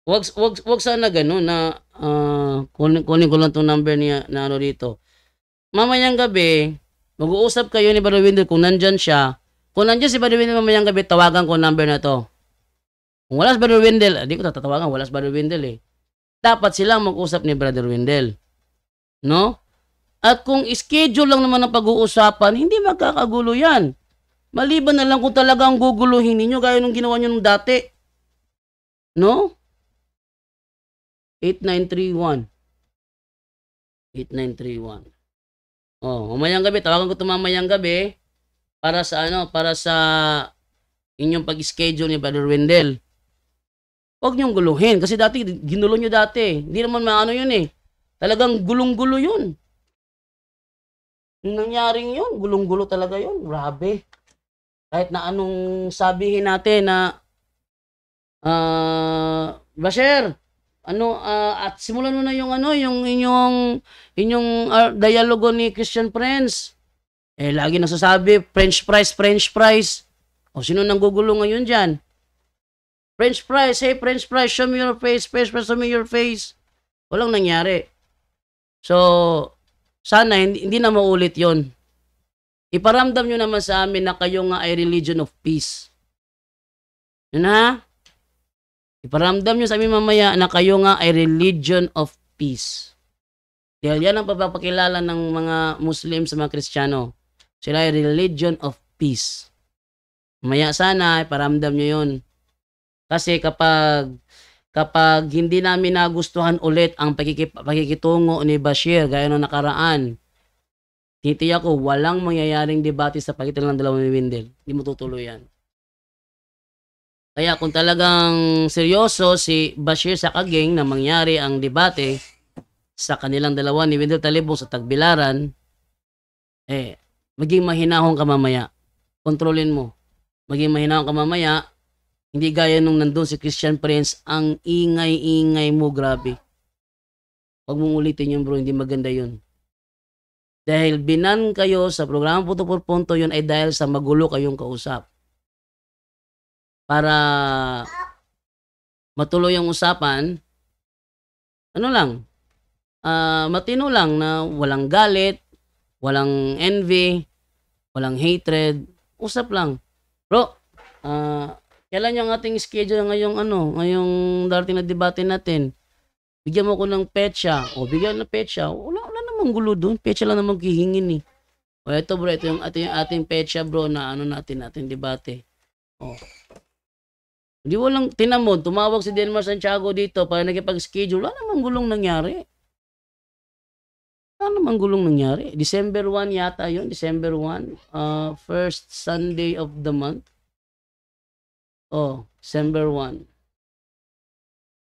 Wag sana ganun na kunin ko lang tong number niya na dito. Mamayang gabi, mag-uusap kayo ni Brother Wendell kung nandyan siya. Kung nandyan si Brother Wendell mamayang gabi, tawagan ko number na to. Kung wala si Brother Wendell, di ko tatawagan, wala si Brother Wendell eh. Dapat silang mag-usap ni Brother Wendell. No? At kung schedule lang naman ang pag-uusapan, hindi magkakagulo yan. Maliban na lang kung talagang guguluhin ninyo gaya nung ginawa nyo nung dati. No? 8931. Mamayang gabi, tawagan ko ito mamayang gabi para sa inyong pag-schedule ni Brother Wendell. Huwag niyong guluhin kasi dati ginulo niyo dati. Hindi naman maano yun eh. Talagang gulong-gulo yun. Yung nangyaring yun, gulong-gulo talaga yun. Grabe. Kahit na anong sabihin natin na Bashir, at simulan mo na yung inyong dialogo ni Christian Prince. Lagi nasasabi, French fries. Sino nang gugulo ngayon dyan? French fries, hey French fries, show me your face, French fries, show me your face. Walang nangyari. So, sana hindi na maulit yon. Iparamdam nyo naman sa amin na kayo nga ay religion of peace. Yun ha? Iparamdam nyo sa amin mamaya na kayo nga ay religion of peace. Dahil yan ang papapakilala ng mga Muslim sa mga Kristiyano. Sila ay religion of peace. Mamaya sana iparamdam nyo yun. Kasi kapag hindi namin nagustuhan ulit ang pakikitungo ni Bashir gaya ng nakaraan, titiyak ko walang mangyayaring debate sa pagitan ng dalawang ni Wendell. Hindi mo tutuloy yan. Kaya kung talagang seryoso si Bashir Sakaging na mangyari ang debate sa kanilang dalawa ni Wendell Talibong sa Tagbilaran, maging mahinahon ka mamaya. Kontrolin mo. Maging mahinahon ka mamaya. Hindi gaya nung nandun si Christian Prince, ang ingay-ingay mo, grabe. Huwag mong ulitin yun bro, hindi maganda yun. Dahil binan kayo sa programa Punto por Punto, yun ay dahil sa magulo kayong kausap. Para matuloy ang usapan, matino lang na walang galit, walang envy, walang hatred. Usap lang. Bro, kailan yung ating schedule ngayong darating na debate natin? Bigyan mo ko ng petsa. O, bigyan ng petsa. Wala namang gulo doon. Petsa lang namang hihingin eh. O, ito bro, ito yung ating petsa bro na natin debate. O. Hindi walang, tinan mo, tumawag si Denmar Santiago dito para nakipag-schedule. Wala namang gulong nangyari. December 1 yata yun. December 1. First Sunday of the month. Oh, December 1.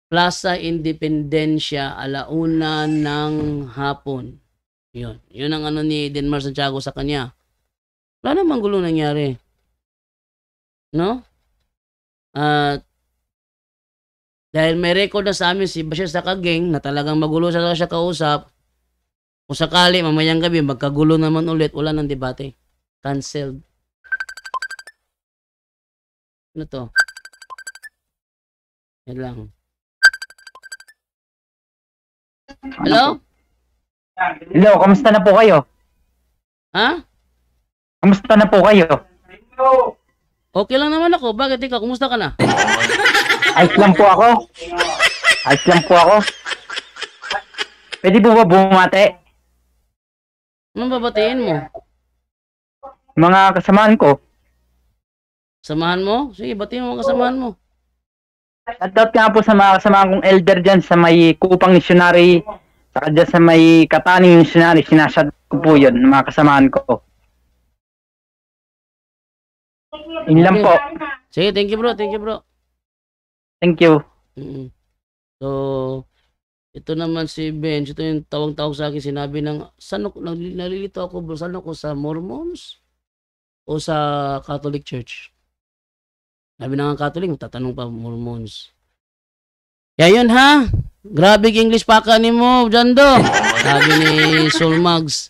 Plaza Independencia, 1:00 ng hapon. Yun. Yun ang ni Denmar Santiago sa kanya. Wala namang gulong nangyari. No? Dahil may record na sa amin si Bashir sa kageng na talagang magulo siya kausap. Kung sakali, mamayang gabi, magkagulo naman ulit, wala ng debate. Cancelled. Ano to? Yan lang. Hello? Hello, kamusta na po kayo? Ha? Kamusta na po kayo? Okay lang naman ako. Bakit ikaw? Kumusta ka na? Ayos lang po ako. Pwede po ba bumate? Anong babatiin mo? Mga kasamahan ko. Samahan mo? Sige, batiin mo mga kasamahan mo. At nga po sa mga kasamahan kong elder dyan sa may Kupang Missionary, saka dyan sa may Kataning Missionary, sinasad ko po yun, mga kasamahan ko. Yun lang po. Sige, thank you bro. Thank you. So, ito naman si Benj, ito yung tawag sa akin, sinabi ng, nalilito ako bro, saan ako, sa Mormons? O sa Catholic Church? Sabi na nga Catholic, tatanong pa Mormons. Kaya yun ha, grabe English pa ka ni mo, Jando. Sabi ni Solmags.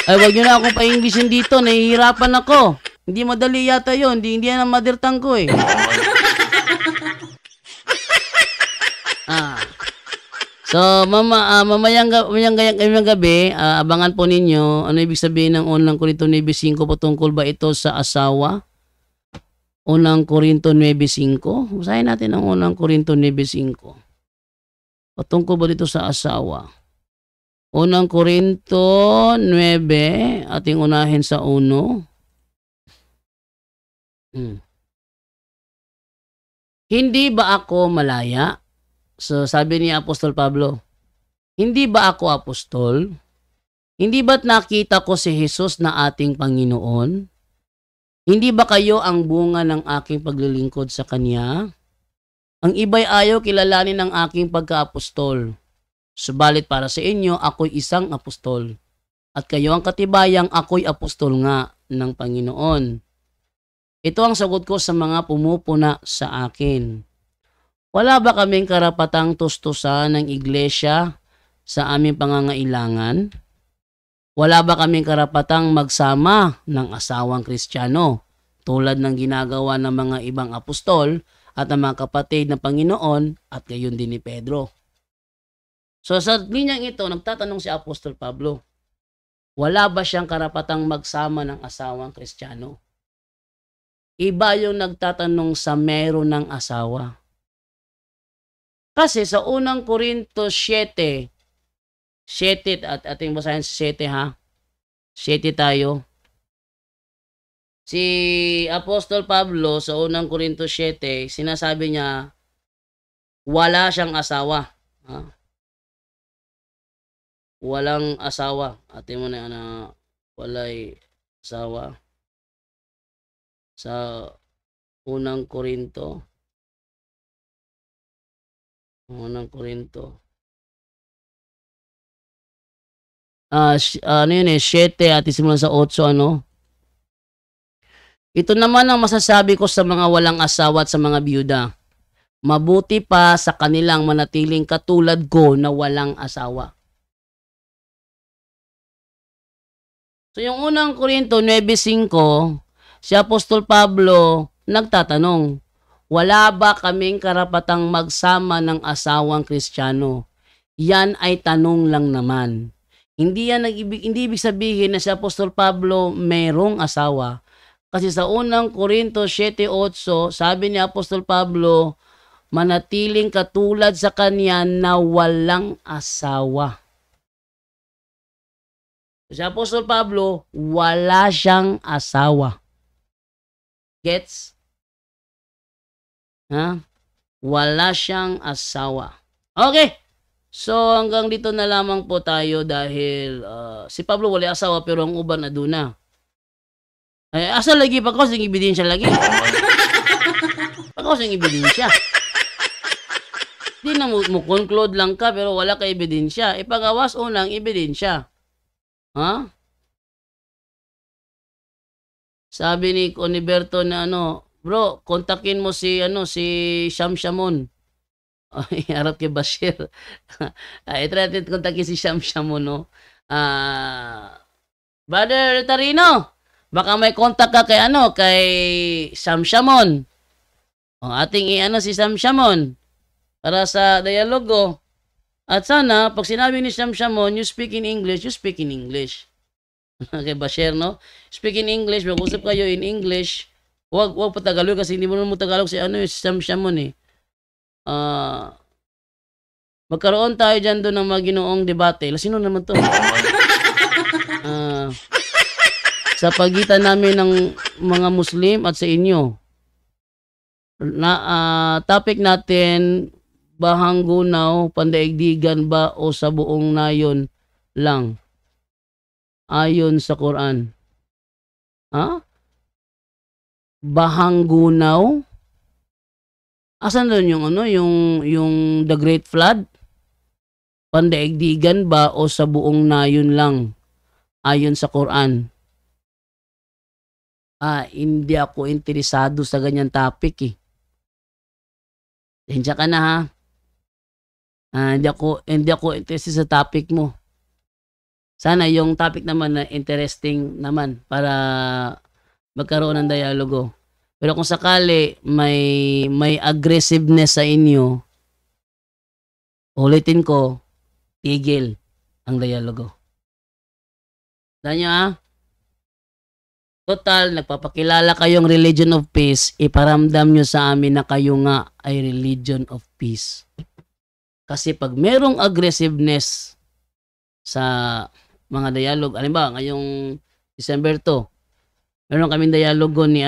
Ay, wag nyo na akong pa-Englishin dito, nahihirapan ako. Hindi madali yata yun, hindi yan ang mother tongue ko eh. So, mamayang gabi, abangan po ninyo, ano ibig sabihin ng unang Korinto 9:5, patungkol ba ito sa asawa? Unang Korinto 9:5, basahin natin ang unang Korinto 9:5. Patungkol ba dito sa asawa? Unang Korinto 9, ating unahin sa 1. Hindi ba ako malaya? So, sabi ni Apostol Pablo, hindi ba ako apostol? Hindi ba't nakita ko si Jesus na ating Panginoon? Hindi ba kayo ang bunga ng aking paglilingkod sa Kanya? Ang iba'y ayaw kilalanin ang aking pagka-apostol. Subalit para sa inyo, ako'y isang apostol. At kayo ang katibayang ako'y apostol nga ng Panginoon. Ito ang sagot ko sa mga pumupuna sa akin. Wala ba kaming karapatang tustusan ng iglesia sa aming pangangailangan? Wala ba kaming karapatang magsama ng asawang Kristiyano tulad ng ginagawa ng mga ibang apostol at ng mga kapatid ng Panginoon at gayon din ni Pedro? So sa linyang ito, nagtatanong si Apostol Pablo, wala ba siyang karapatang magsama ng asawang Kristiyano? Iba yung nagtatanong sa meron ng asawa. Kasi sa unang Korinto 7 at ating basahin sa 7 ha. 7 tayo. Si Apostol Pablo sa unang Korinto 7, sinasabi niya wala siyang asawa. Ha? Walang asawa. Atin mo na walay asawa. Sa unang Korinto. Unang Korinto. Ano yun 7 at isimulan sa 8 ano? Ito naman ang masasabi ko sa mga walang asawa at sa mga biyuda. Mabuti pa sa kanilang manatiling katulad ko na walang asawa. So yung unang Korinto 9:5, si Apostol Pablo nagtatanong, wala ba kaming karapatang magsama ng asawang Kristiyano? yan ay tanong lang naman. Hindi ibig sabihin na si Apostol Pablo mayroong asawa. Kasi sa unang Korinto 7:8, sabi ni Apostol Pablo, manatiling katulad sa kanya na walang asawa. Si Apostol Pablo, wala siyang asawa. Gets? Ha? Wala siyang asawa. Okay. So, hanggang dito na lamang po tayo dahil si Pablo wala asawa pero ang uban aduna. Ay, asa lagi pa ko sing ebidensya lagi. Ako sing ebidensya. Di na mo conclude lang ka pero wala ka ebidensya. Ipagawas unang ebidensya. Ha? Sabi ni Coniberto na bro, kontakin mo si Shamshamon. Ay, harap kay Bashir. Try natin kontakin si Shamshamon, no? Brother Tarino, baka may contact ka kay Shamshamon. Ating si Shamshamon para sa dialogo. At sana, pag sinabi ni Shamshamon, you speak in English, you speak in English. Kay Bashir, no? Speak in English, mag-usap kayo in English. Wag pa Tagalog kasi hindi mo naman Tagalog si Shamshamon eh. Magkaroon tayo dyan doon ng mga ginoong debate. Sino naman to? Sa pagitan namin ng mga Muslim at sa inyo. Topic natin, bahanggunaw, pandaigdigan ba o sa buong nayon lang? Ayon sa Quran. Bahanggunaw? Asan doon yung The Great Flood? Pandaigdigan ba o sa buong nayon lang? Ayon sa Quran. Hindi ako interesado sa ganyan topic eh. Hensya ka na ha. Hindi ako interested sa topic mo. Sana yung topic naman na interesting naman para magkaroon ng dialogo. Pero kung sakali may aggressiveness sa inyo, ulitin ko, tigil ang dialogo. Tanya total, nagpapakilala kayong religion of peace, iparamdam nyo sa amin na kayo nga ay religion of peace. Kasi pag merong aggressiveness sa mga dialogue, alimbawa, ngayong December 2, meron kaming dialogo ni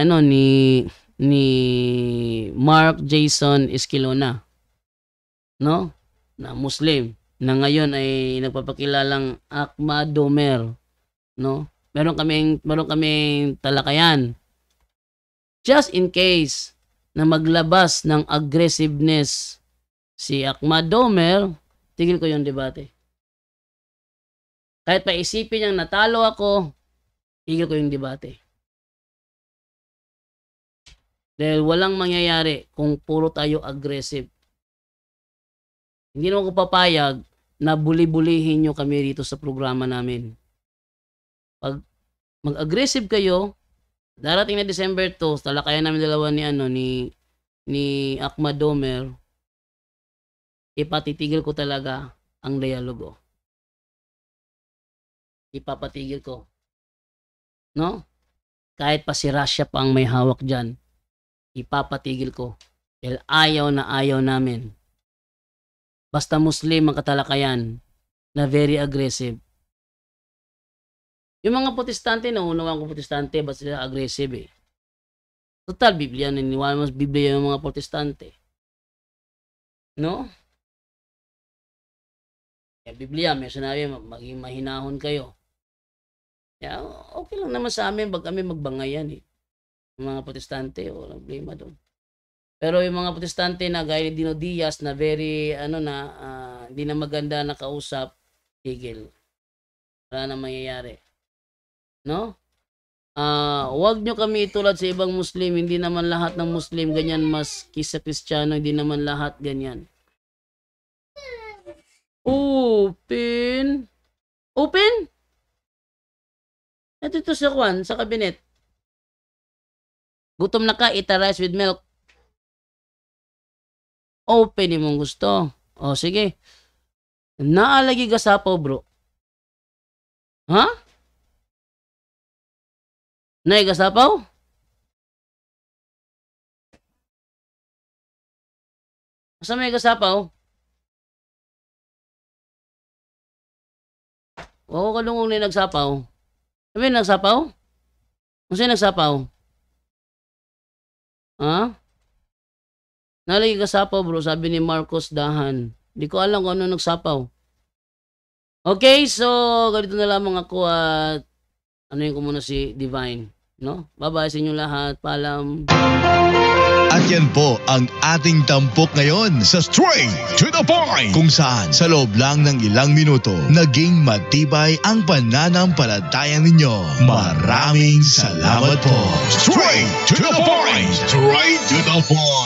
Mark Jason Esquilona, no? Na Muslim, na ngayon ay nagpapakilalang Ahmad Domer, no? Meron kaming talakayan. Just in case na maglabas ng aggressiveness si Ahmad Domer, tigil ko yung debate. Kahit pa isipin niyang natalo ako, tigil ko yung debate. Dahil walang mangyayari kung puro tayo aggressive. Hindi naman ko papayag na buli-bulihin nyo kami rito sa programa namin. Pag mag-aggressive kayo, darating na December 2, talakayan namin dalawa ni Ahmad Domer, ipatitigil ko talaga ang dialogo. Ipapatigil ko. No? Kahit pa si Russia pa ang may hawak dyan, ipapatigil ko. Dahil ayaw na ayaw namin. Basta Muslim ang katalakayan na very aggressive. Yung mga protestante, nauunawang ko protestante, ba't sila aggressive eh? Total, Biblia, naniniwala mo sa Biblia yung mga protestante. No? Kaya Biblia, may sinabi, maging mahinahon kayo. Kaya okay lang naman sa amin, pag kami magbangayan eh. Yung mga protestante, walang problema doon. Pero yung mga protestante na gaya ni Dino Diaz na very, hindi na maganda na kausap, tigil. Wala na mangyayari. No? Huwag nyo kami itulad sa ibang Muslim. Hindi naman lahat ng Muslim ganyan, mas kisa Kristiyano, hindi naman lahat ganyan. Open? Ito sa Juan, sa kabinet. Gutom na ka, eat a rice with milk. Open mong gusto. O sige. Naalagi gasapaw, bro. Ha? Nay gasapaw? Asa may gasapaw? Oo, kalungong na nagsapaw. Sabi nagsapaw? Ano siya nagsapaw? Ha? Nalagi gasapaw, bro, sabi ni Marcos Dahan. Di ko alam kung ano nagsapaw. Okay, so ganito na lamang ako at ano yung ko muna si Divine. No? Bye-bye sa inyo lahat. Paalam. At yan po ang ating tampok ngayon sa Straight to the Point, kung saan sa loob lang ng ilang minuto naging matibay ang pananampalataya ninyo. Maraming salamat po. Straight to the Point! Straight to the Point!